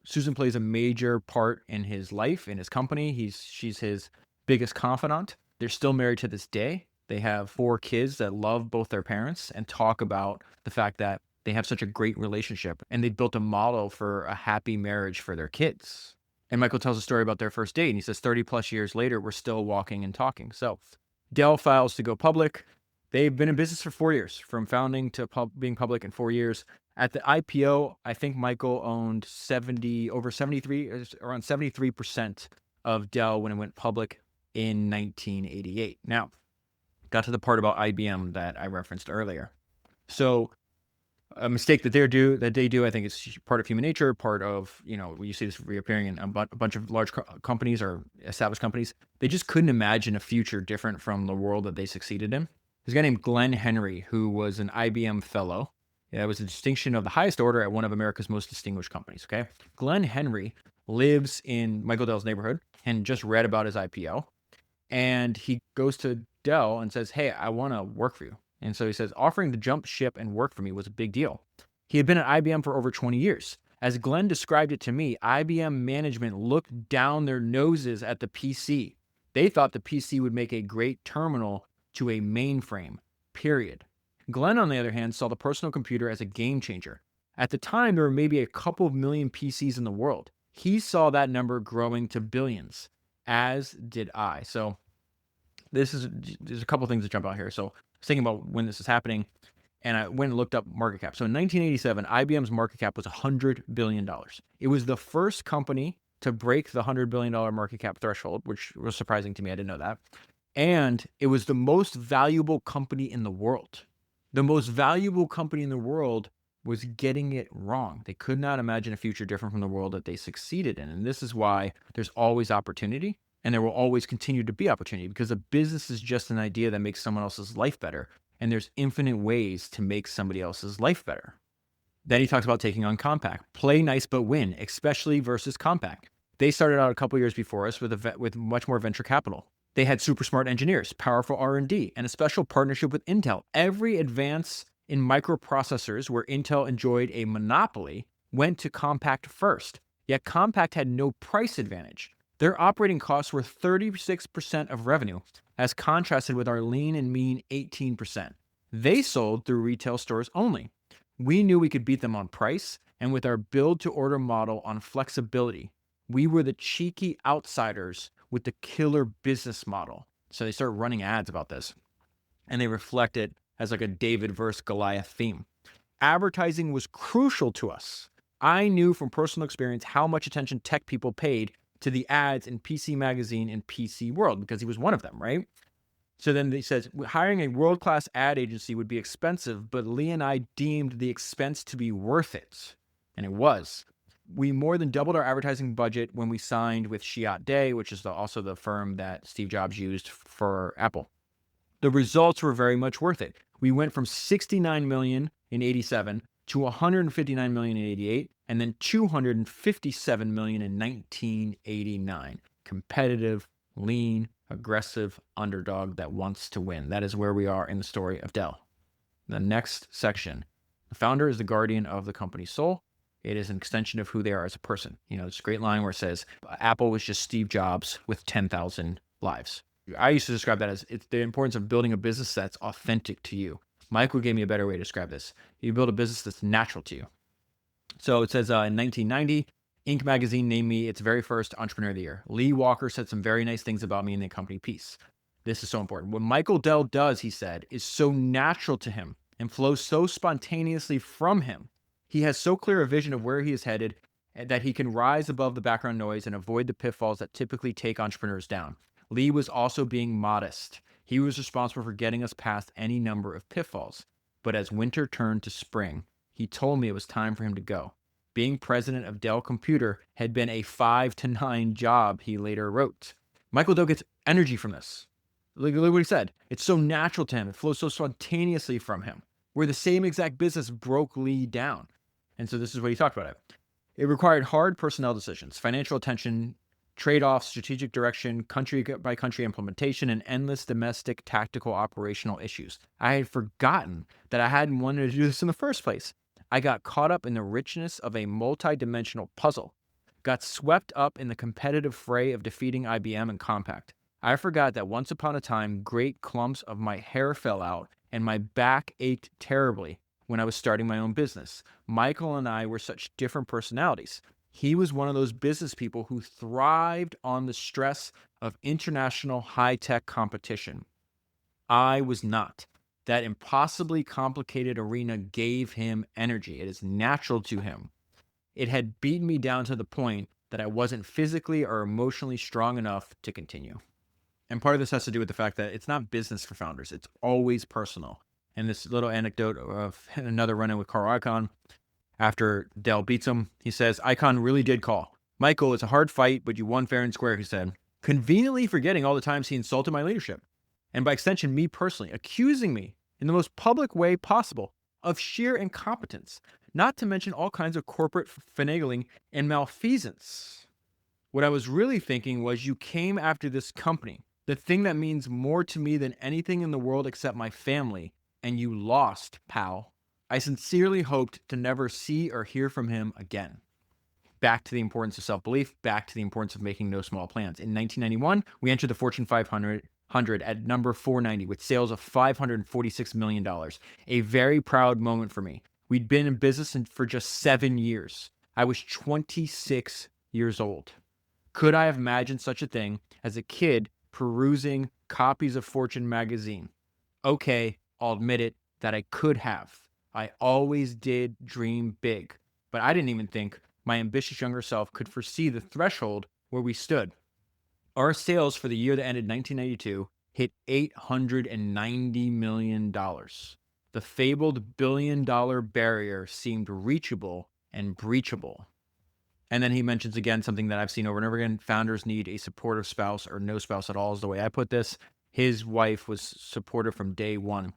A: Susan plays a major part in his life, in his company. She's his biggest confidant. They're still married to this day. They have 4 kids that love both their parents and talk about the fact that they have such a great relationship and they built a model for a happy marriage for their kids. And Michael tells a story about their first date and he says 30 plus years later, we're still walking and talking. So Dell files to go public. They've been in business for 4 years, from founding to being public in 4 years. At the IPO, I think Michael owned around 73% of Dell when it went public in 1988. Now, got to the part about IBM that I referenced earlier. So a mistake that they do, I think it's part of human nature, part of, you see this reappearing in a bunch of large companies or established companies. They just couldn't imagine a future different from the world that they succeeded in. There's a guy named Glenn Henry, who was an IBM fellow It was a distinction of the highest order at one of America's most distinguished companies. Okay. Glenn Henry lives in Michael Dell's neighborhood and just read about his IPO. And he goes to Dell and says, "Hey, I want to work for you." And so he says, offering to jump ship and work for me was a big deal. He had been at IBM for over 20 years. As Glenn described it to me, IBM management looked down their noses at the PC. They thought the PC would make a great terminal to a mainframe, period. Glenn, on the other hand, saw the personal computer as a game changer. At the time, there were maybe a couple of million PCs in the world. He saw that number growing to billions, as did I. So there's a couple things that jump out here. So I was thinking about when this is happening, and I went and looked up market cap. So in 1987, IBM's market cap was $100 billion. It was the first company to break the $100 billion market cap threshold, which was surprising to me. I didn't know that. And it was the most valuable company in the world. The most valuable company in the world was getting it wrong. They could not imagine a future different from the world that they succeeded in. And this is why there's always opportunity, and there will always continue to be opportunity, because a business is just an idea that makes someone else's life better. And there's infinite ways to make somebody else's life better. Then he talks about taking on Compaq. Play nice but win, especially versus Compaq. They started out a couple years before us with much more venture capital. They had super smart engineers, powerful R&D, and a special partnership with Intel. Every advance in microprocessors where Intel enjoyed a monopoly went to Compaq first. Yet Compaq had no price advantage. Their operating costs were 36% of revenue, as contrasted with our lean and mean 18%. They sold through retail stores only. We knew we could beat them on price, and with our build-to-order model on flexibility, we were the cheeky outsiders with the killer business model. So they started running ads about this, and they reflect it as like a David versus Goliath theme. Advertising was crucial to us. I knew from personal experience how much attention tech people paid to the ads in PC Magazine and PC World, because he was one of them, right? So then he says, hiring a world-class ad agency would be expensive, but Lee and I deemed the expense to be worth it. And it was. We more than doubled our advertising budget when we signed with Chiat Day, which is also the firm that Steve Jobs used for Apple. The results were very much worth it. We went from 69 million in 87 to 159 million in 88, and then 257 million in 1989. Competitive, lean, aggressive underdog that wants to win. That is where we are in the story of Dell. The next section. The founder is the guardian of the company's soul. It is an extension of who they are as a person. You know, it's a great line where it says, Apple was just Steve Jobs with 10,000 lives. I used to describe that as it's the importance of building a business that's authentic to you. Michael gave me a better way to describe this. You build a business that's natural to you. So it says in 1990, Inc. magazine named me its very first Entrepreneur of the Year. Lee Walker said some very nice things about me in the company piece. This is so important. What Michael Dell does, he said, is so natural to him and flows so spontaneously from him. He has so clear a vision of where he is headed that he can rise above the background noise and avoid the pitfalls that typically take entrepreneurs down. Lee was also being modest. He was responsible for getting us past any number of pitfalls. But as winter turned to spring, he told me it was time for him to go. Being president of Dell Computer had been a 5 to 9 job, he later wrote. Michael Dell gets energy from this. Look what he said. It's so natural to him. It flows so spontaneously from him. Where the same exact business broke Lee down. And so this is what he talked about it. It required hard personnel decisions, financial attention, trade-offs, strategic direction, country-by-country implementation, and endless domestic tactical operational issues. I had forgotten that I hadn't wanted to do this in the first place. I got caught up in the richness of a multi-dimensional puzzle, got swept up in the competitive fray of defeating IBM and Compaq. I forgot that once upon a time, great clumps of my hair fell out and my back ached terribly when I was starting my own business. Michael and I were such different personalities. He was one of those business people who thrived on the stress of international high-tech competition. I was not. That impossibly complicated arena gave him energy. It is natural to him. It had beaten me down to the point that I wasn't physically or emotionally strong enough to continue. And part of this has to do with the fact that it's not business for founders. It's always personal. And this little anecdote of another run-in with Carl Icahn, after Dell beats him, he says, Icahn really did call. Michael, it's a hard fight, but you won fair and square, he said, conveniently forgetting all the times he insulted my leadership. And by extension, me personally, accusing me in the most public way possible of sheer incompetence, not to mention all kinds of corporate finagling and malfeasance. What I was really thinking was you came after this company, the thing that means more to me than anything in the world except my family, and you lost, pal. I sincerely hoped to never see or hear from him again. Back to the importance of self-belief, back to the importance of making no small plans. In 1991, we entered the Fortune 500 at number 490 with sales of $546 million. A very proud moment for me. We'd been in business for just 7 years. I was 26 years old. Could I have imagined such a thing as a kid perusing copies of Fortune magazine? Okay, I'll admit it that I could have. I always did dream big, but I didn't even think my ambitious younger self could foresee the threshold where we stood. Our sales for the year that ended 1992 hit $890 million. The fabled billion-dollar barrier seemed reachable and breachable. And then he mentions again something that I've seen over and over again. Founders need a supportive spouse or no spouse at all is the way I put this. His wife was supportive from day one.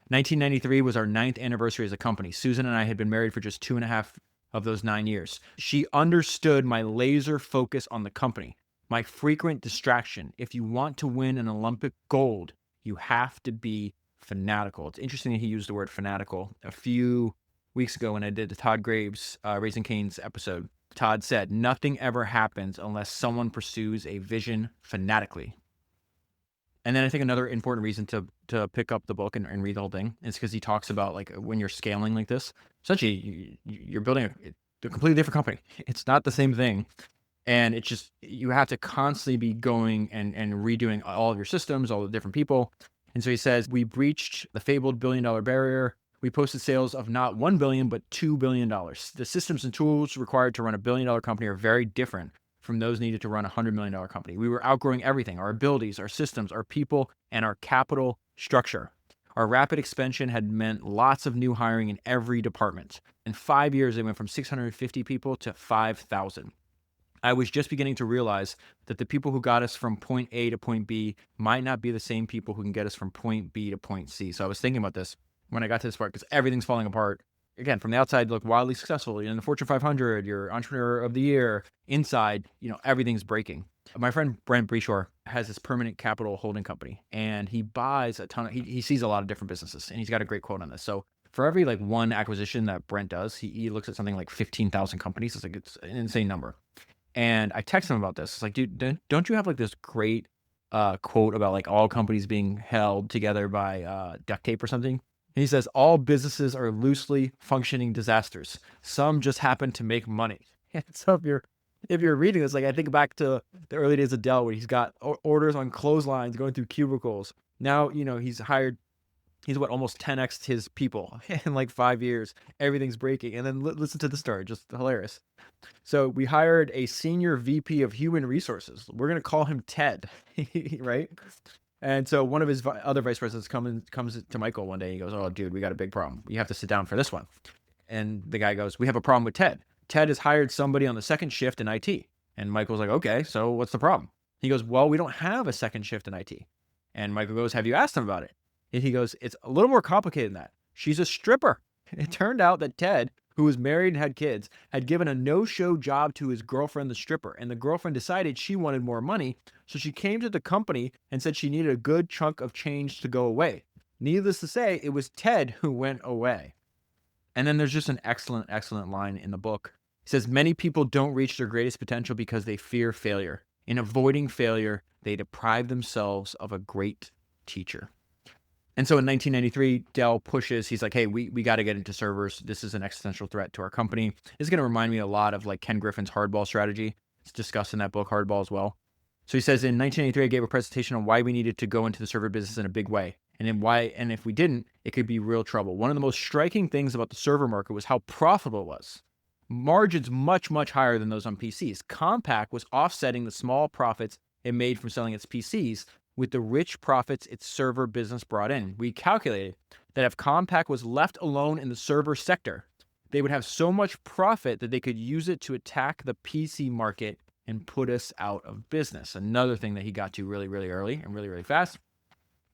A: 1993 was our 9th anniversary as a company. Susan and I had been married for just 2.5 of those 9 years. She understood my laser focus on the company, my frequent distraction. If you want to win an Olympic gold, you have to be fanatical. It's interesting that he used the word fanatical. A few weeks ago when I did the Todd Graves Raising Cane's episode, Todd said, nothing ever happens unless someone pursues a vision fanatically. And then I think another important reason to pick up the book and read the whole thing is because he talks about like when you're scaling like this, essentially you're building a completely different company. It's not the same thing. And it's just, you have to constantly be going and redoing all of your systems, all the different people. And so he says, we breached the fabled billion-dollar barrier. We posted sales of not $1 billion, but $2 billion. The systems and tools required to run a billion-dollar company are very different from those needed to run a $100 million company. We were outgrowing everything, our abilities, our systems, our people, and our capital structure. Our rapid expansion had meant lots of new hiring in every department. In 5 years, they went from 650 people to 5,000. I was just beginning to realize that the people who got us from point A to point B might not be the same people who can get us from point B to point C. So I was thinking about this when I got to this part because everything's falling apart. Again, from the outside, you look wildly successful. You're in the Fortune 500, you're Entrepreneur of the Year. Inside, everything's breaking. My friend Brent Breshore has this permanent capital holding company, and he buys a ton of, he sees a lot of different businesses, and he's got a great quote on this. So for every one acquisition that Brent does, he looks at something like 15,000 companies. It's an insane number. And I text him about this. It's like, dude, don't you have this great quote about all companies being held together by duct tape or something? And he says, all businesses are loosely functioning disasters. Some just happen to make money. And so if you're reading this, I think back to the early days of Dell where he's got orders on clotheslines going through cubicles. Now, he's almost 10x his people in 5 years. Everything's breaking. And then listen to the story, just hilarious. So we hired a senior VP of human resources. We're going to call him Ted, right? And so one of his other vice presidents comes to Michael one day. And he goes, oh, dude, we got a big problem. You have to sit down for this one. And the guy goes, we have a problem with Ted. Ted has hired somebody on the second shift in IT. And Michael's like, okay, so what's the problem? He goes, well, we don't have a second shift in IT. And Michael goes, have you asked him about it? And he goes, it's a little more complicated than that. She's a stripper. It turned out that Ted, who was married and had kids, had given a no-show job to his girlfriend, the stripper. And the girlfriend decided she wanted more money. So she came to the company and said she needed a good chunk of change to go away. Needless to say, it was Ted who went away. And then there's just an excellent, excellent line in the book. It says, many people don't reach their greatest potential because they fear failure. In avoiding failure, they deprive themselves of a great teacher. And so in 1993, Dell pushes, he's like, hey, we got to get into servers. This is an existential threat to our company. It's going to remind me a lot of Ken Griffin's hardball strategy. It's discussed in that book, Hardball, as well. So he says in 1983, I gave a presentation on why we needed to go into the server business in a big way. And if we didn't, it could be real trouble. One of the most striking things about the server market was how profitable it was. Margins much, much higher than those on PCs. Compaq was offsetting the small profits it made from selling its PCs with the rich profits its server business brought in. We calculated that if Compaq was left alone in the server sector, they would have so much profit that they could use it to attack the PC market and put us out of business. Another thing that he got to really, really early and really, really fast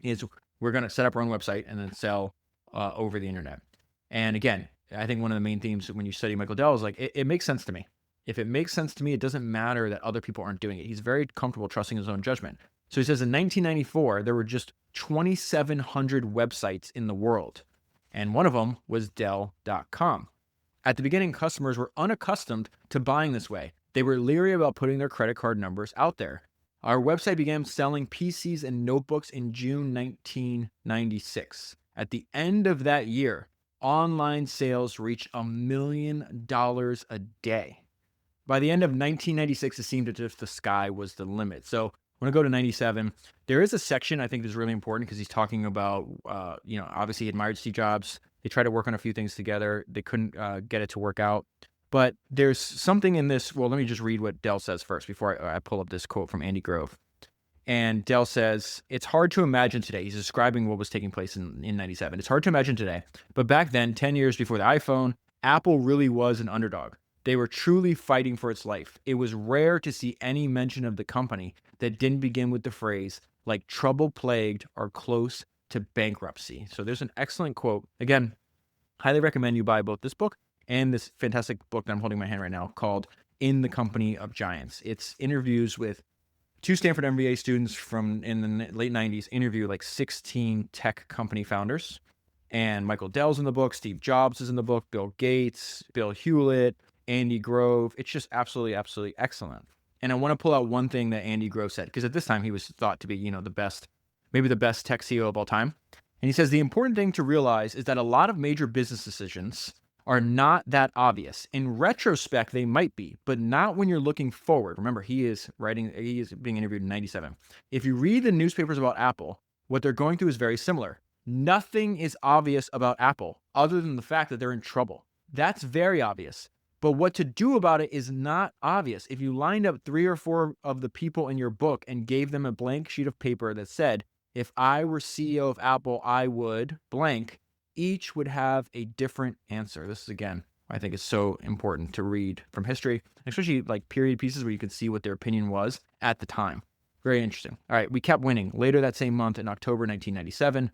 A: is we're going to set up our own website and then sell over the internet. And again, I think one of the main themes when you study Michael Dell is like, it makes sense to me. If it makes sense to me, it doesn't matter that other people aren't doing it. He's very comfortable trusting his own judgment. So he says in 1994, there were just 2,700 websites in the world. And one of them was Dell.com. At the beginning, customers were unaccustomed to buying this way. They were leery about putting their credit card numbers out there. Our website began selling PCs and notebooks in June 1996. At the end of that year, online sales reached $1 million a day. By the end of 1996, it seemed as if the sky was the limit. So when I go to 97, there is a section I think that's really important because he's talking about, obviously he admired Steve Jobs. They tried to work on a few things together. They couldn't get it to work out. But there's something in this. Well, let me just read what Dell says first before I pull up this quote from Andy Grove. And Dell says, it's hard to imagine today. He's describing what was taking place in 97. It's hard to imagine today. But back then, 10 years before the iPhone, Apple really was an underdog. They were truly fighting for its life. It was rare to see any mention of the company that didn't begin with the phrase, like trouble plagued or close to bankruptcy. So there's an excellent quote. Again, highly recommend you buy both this book and this fantastic book that I'm holding in my hand right now called In the Company of Giants. It's interviews with two Stanford MBA students from in the late 90s, interview like 16 tech company founders. And Michael Dell's in the book, Steve Jobs is in the book, Bill Gates, Bill Hewlett, Andy Grove. It's just absolutely, absolutely excellent. And I want to pull out one thing that Andy Grove said, because at this time he was thought to be, the best, maybe the best tech CEO of all time. And he says, the important thing to realize is that a lot of major business decisions are not that obvious. In retrospect, they might be, but not when you're looking forward. Remember, he is being interviewed in 97. If you read the newspapers about Apple, what they're going through is very similar. Nothing is obvious about Apple other than the fact that they're in trouble. That's very obvious. But what to do about it is not obvious. If you lined up 3 or 4 of the people in your book and gave them a blank sheet of paper that said, if I were CEO of Apple, I would blank, each would have a different answer. This is, again, I think is so important to read from history, especially like period pieces where you can see what their opinion was at the time. Very interesting. All right, we kept winning. Later that same month in October 1997,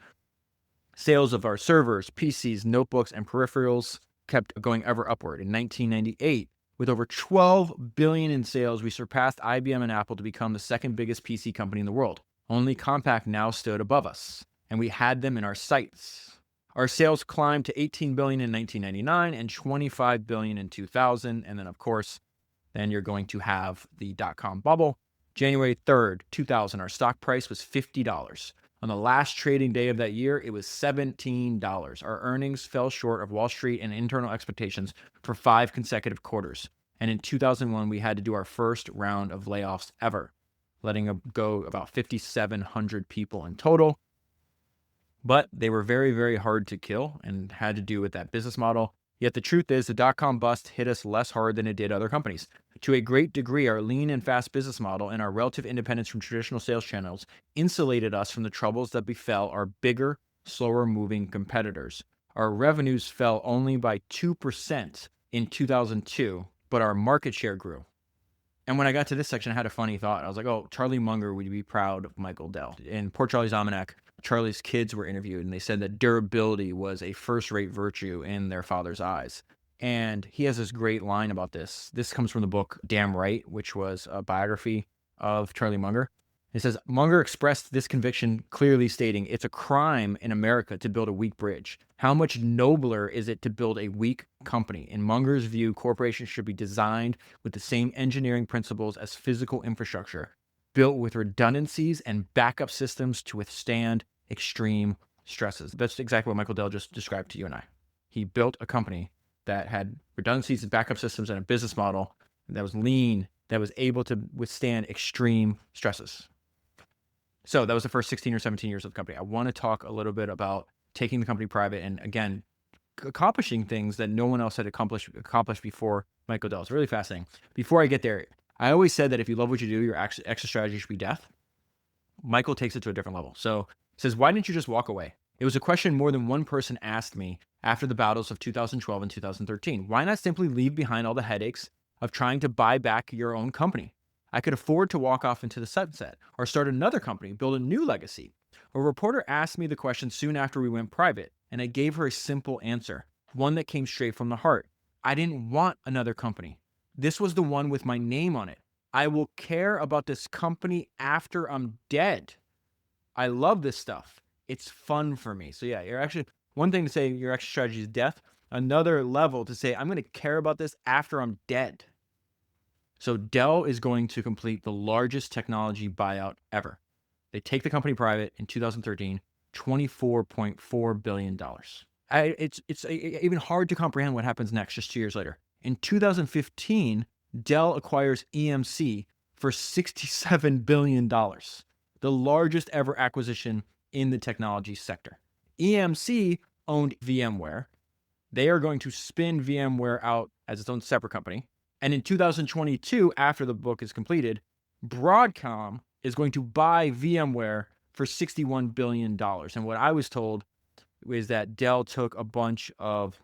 A: sales of our servers, PCs, notebooks, and peripherals kept going ever upward. In 1998, with over $12 billion in sales, we surpassed IBM and Apple to become the second biggest PC company in the world. Only Compaq now stood above us, and we had them in our sights. Our sales climbed to $18 billion in 1999 and $25 billion in 2000. And then, of course, then you're going to have the dot-com bubble. January 3rd, 2000, our stock price was $50. On the last trading day of that year, it was $17. Our earnings fell short of Wall Street and internal expectations for 5 consecutive quarters. And in 2001, we had to do our first round of layoffs ever, letting go about 5,700 people in total. But they were very, very hard to kill and had to do with that business model. Yet the truth is the dot-com bust hit us less hard than it did other companies. To a great degree, our lean and fast business model and our relative independence from traditional sales channels insulated us from the troubles that befell our bigger, slower-moving competitors. Our revenues fell only by 2% in 2002, but our market share grew. And when I got to this section, I had a funny thought. I was like, oh, Charlie Munger would be proud of Michael Dell. In Poor Charlie's Almanac, Charlie's kids were interviewed, and they said that durability was a first-rate virtue in their father's eyes. And he has this great line about this. This comes from the book Damn Right, which was a biography of Charlie Munger. It says, Munger expressed this conviction clearly stating, it's a crime in America to build a weak bridge. How much nobler is it to build a weak company? In Munger's view, corporations should be designed with the same engineering principles as physical infrastructure, built with redundancies and backup systems to withstand extreme stresses. That's exactly what Michael Dell just described to you and I. He built a company that had redundancies and backup systems and a business model that was lean, that was able to withstand extreme stresses. So that was the first 16 or 17 years of the company. I want to talk a little bit about taking the company private and, again, accomplishing things that no one else had accomplished before Michael Dell. It's really fascinating. Before I get there, I always said that if you love what you do, your exit strategy should be death. Michael takes it to a different level. So he says, why didn't you just walk away? It was a question more than one person asked me after the battles of 2012 and 2013. Why not simply leave behind all the headaches of trying to buy back your own company? I could afford to walk off into the sunset or start another company, build a new legacy. A reporter asked me the question soon after we went private, and I gave her a simple answer. one that came straight from the heart. I didn't want another company. This was the one with my name on it. I will care about this company after I'm dead. I love this stuff. It's fun for me. So yeah, you're actually, one thing to say your exit strategy is death. Another level to say, I'm going to care about this after I'm dead. So Dell is going to complete the largest technology buyout ever. They take the company private in 2013, $24.4 billion. It's even hard to comprehend what happens next just 2 years later. In 2015, Dell acquires EMC for $67 billion, the largest ever acquisition in the technology sector. EMC owned VMware. They are going to spin VMware out as its own separate company. And in 2022, after the book is completed, Broadcom is going to buy VMware for $61 billion. And what I was told is that Dell took a bunch of,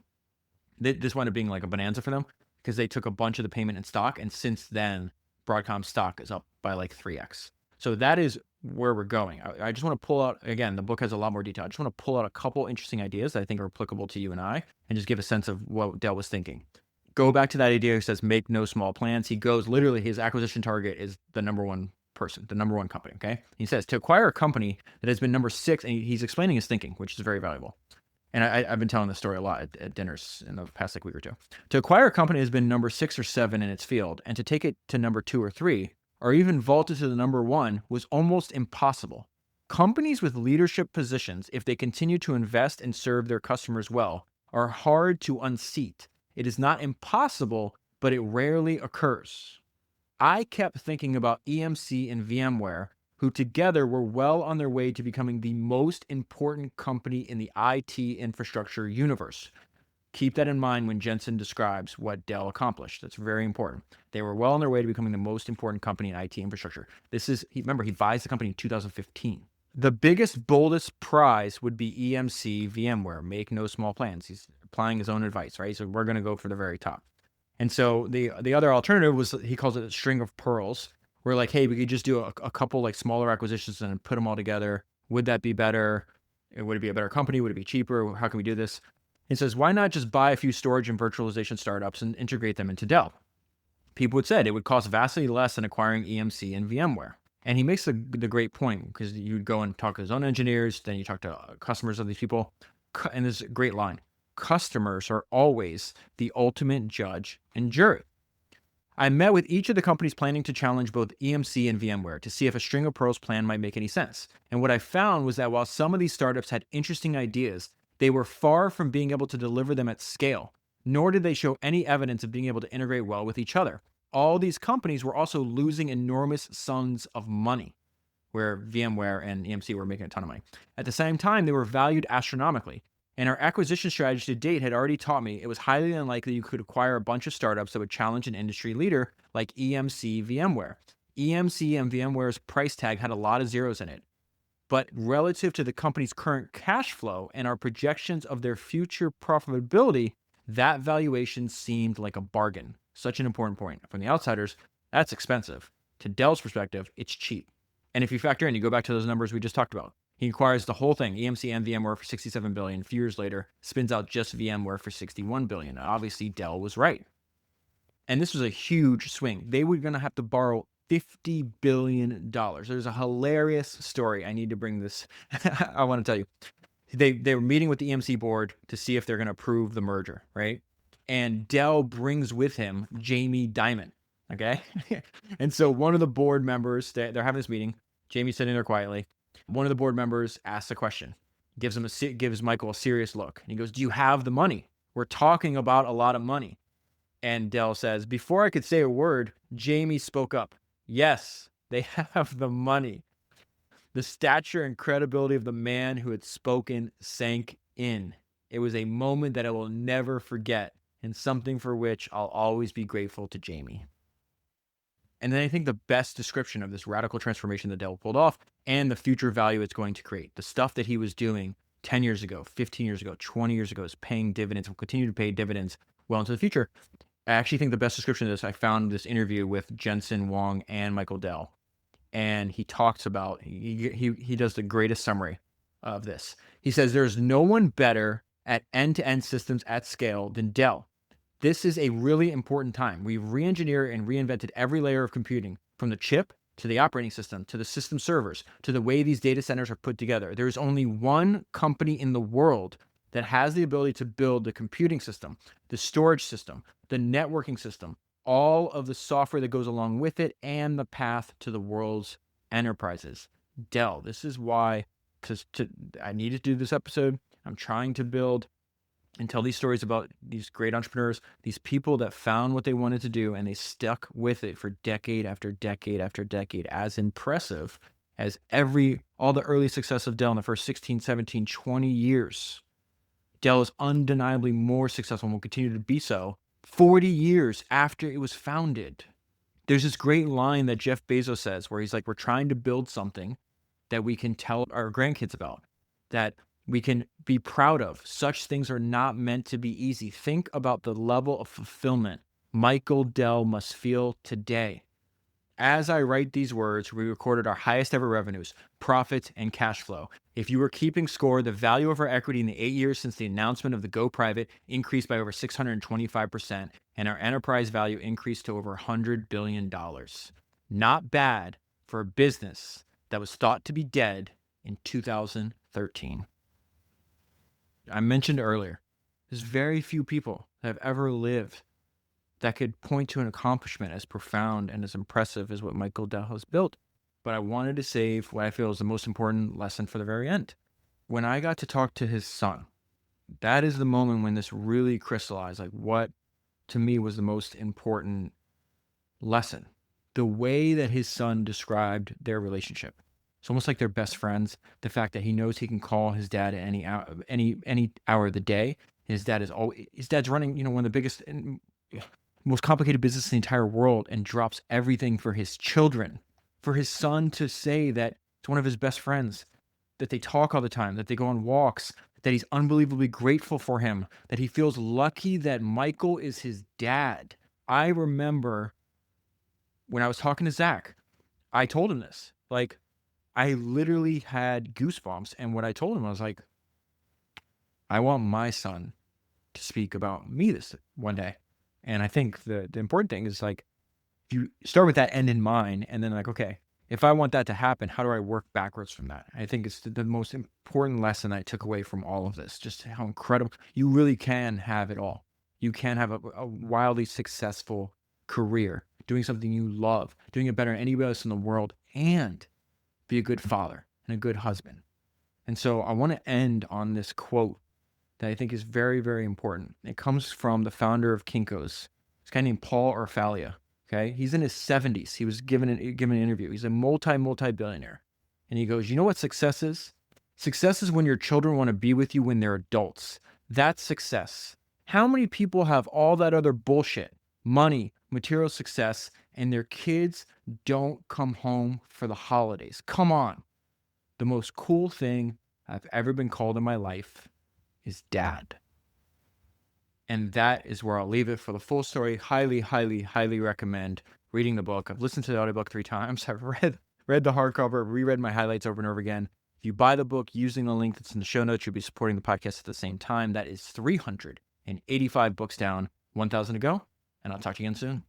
A: this wound up being like a bonanza for them because they took a bunch of the payment in stock. And since then, Broadcom's stock is up by like 3x. So that is where we're going. I just want to pull out, again, the book has a lot more detail. I just want to pull out a couple interesting ideas that I think are applicable to you and I, and just give a sense of what Dell was thinking. Go back to that idea who says, make no small plans. He goes, literally, his acquisition target is the number one person, the number one company, okay? He says, to acquire a company that has been number 6, and he's explaining his thinking, which is very valuable. And I've been telling this story a lot at dinners in the past like week or two. To acquire a company that has been number 6 or 7 in its field, and to take it to number 2 or 3, or even vault it to the number 1 was almost impossible. Companies with leadership positions, if they continue to invest and serve their customers well, are hard to unseat. It is not impossible, but it rarely occurs. I kept thinking about EMC and VMware, who together were well on their way to becoming the most important company in the IT infrastructure universe. Keep that in mind when Jensen describes what Dell accomplished. That's very important. They were well on their way to becoming the most important company in IT infrastructure. Remember, he buys the company in 2015. The biggest, boldest prize would be EMC VMware. Make no small plans. He's applying his own advice, right? So we're going to go for the very top. And so the other alternative was, he calls it a string of pearls. We're like, hey, we could just do a couple like smaller acquisitions and put them all together. Would that be better? Would it be a better company? Would it be cheaper? How can we do this? He says, why not just buy a few storage and virtualization startups and integrate them into Dell? People had said it would cost vastly less than acquiring EMC and VMware. And he makes the great point, because you'd go and talk to his own engineers, then you talk to customers of these people. And this is a great line. Customers are always the ultimate judge and jury. I met with each of the companies planning to challenge both EMC and VMware to see if a string of pearls plan might make any sense. And what I found was that while some of these startups had interesting ideas, they were far from being able to deliver them at scale, nor did they show any evidence of being able to integrate well with each other. All these companies were also losing enormous sums of money, where VMware and EMC were making a ton of money. At the same time, they were valued astronomically. And our acquisition strategy to date had already taught me it was highly unlikely you could acquire a bunch of startups that would challenge an industry leader like EMC VMware. EMC and VMware's price tag had a lot of zeros in it. But relative to the company's current cash flow and our projections of their future profitability, that valuation seemed like a bargain. Such an important point. From the outsiders, that's expensive. To Dell's perspective, it's cheap. And if you factor in, you go back to those numbers we just talked about. He acquires the whole thing, EMC and VMware, for $67 billion. A few years later, spins out just VMware for $61 billion. Obviously, Dell was right. And this was a huge swing. They were going to have to borrow $50 billion. There's a hilarious story. I need to bring this. I want to tell you. They were meeting with the EMC board to see if they're going to approve the merger, right? And Dell brings with him Jamie Dimon, okay? And so one of the board members, they're having this meeting. Jamie's sitting there quietly. One of the board members asks a question, gives Michael a serious look. And he goes, do you have the money? We're talking about a lot of money. And Dell says, before I could say a word, Jamie spoke up. Yes, they have the money. The stature and credibility of the man who had spoken sank in. It was a moment that I will never forget, and something for which I'll always be grateful to Jamie. And then I think the best description of this radical transformation that Dell pulled off and the future value it's going to create, the stuff that he was doing 10 years ago, 15 years ago, 20 years ago is paying dividends, will continue to pay dividends well into the future. I actually think the best description of this, I found this interview with Jensen Huang and Michael Dell. And he talks about, he does the greatest summary of this. He says, there's no one better at end-to-end systems at scale than Dell. This is a really important time. We've re-engineered and reinvented every layer of computing, from the chip to the operating system, to the system servers, to the way these data centers are put together. There's only one company in the world that has the ability to build the computing system, the storage system, the networking system, all of the software that goes along with it, and the path to the world's enterprises. Dell. This is why, because I needed to do this episode. I'm trying to build and tell these stories about these great entrepreneurs, these people that found what they wanted to do and they stuck with it for decade after decade after decade. As impressive as all the early success of Dell in the first 16, 17, 20 years. Dell is undeniably more successful and will continue to be so 40 years after it was founded. There's this great line that Jeff Bezos says where he's like, we're trying to build something that we can tell our grandkids about, that we can be proud of. Such things are not meant to be easy. Think about the level of fulfillment Michael Dell must feel today. As I write these words, we recorded our highest ever revenues, profits, and cash flow. If you were keeping score, the value of our equity in the 8 years since the announcement of the go private increased by over 625%, and our enterprise value increased to over $100 billion. Not bad for a business that was thought to be dead in 2013. I mentioned earlier, there's very few people that have ever lived that could point to an accomplishment as profound and as impressive as what Michael Dell has built. But I wanted to save what I feel is the most important lesson for the very end. When I got to talk to his son, that is the moment when this really crystallized, like what to me was the most important lesson. The way that his son described their relationship. It's almost like they're best friends. The fact that he knows he can call his dad at any hour of the day. His dad's running, one of the biggest and most complicated business in the entire world, and drops everything for his children. For his son to say that it's one of his best friends, that they talk all the time, that they go on walks, that he's unbelievably grateful for him, that he feels lucky that Michael is his dad. I remember when I was talking to Zach, I told him this. Like, I literally had goosebumps. And what I told him, I was like, I want my son to speak about me this one day. And I think the important thing is, like, if you start with that end in mind, and then like, okay, if I want that to happen, how do I work backwards from that? I think it's the most important lesson I took away from all of this, just how incredible you really can have it all. You can have a wildly successful career, doing something you love, doing it better than anybody else in the world, and be a good father and a good husband. And so I want to end on this quote that I think is very, very important. It comes from the founder of Kinko's, this guy named Paul Orfalia. Okay, he's in his 70s. He was given an interview. He's a multi-billionaire. And he goes, you know what success is? Success is when your children want to be with you when they're adults. That's success. How many people have all that other bullshit, money, material success, and their kids don't come home for the holidays? Come on. The most cool thing I've ever been called in my life is dad. And that is where I'll leave it. For the full story, highly, highly, highly recommend reading the book. I've listened to the audiobook 3 times. I've read the hardcover, reread my highlights over and over again. If you buy the book using the link that's in the show notes, you'll be supporting the podcast at the same time. That is 385 books down, 1,000 to go, and I'll talk to you again soon.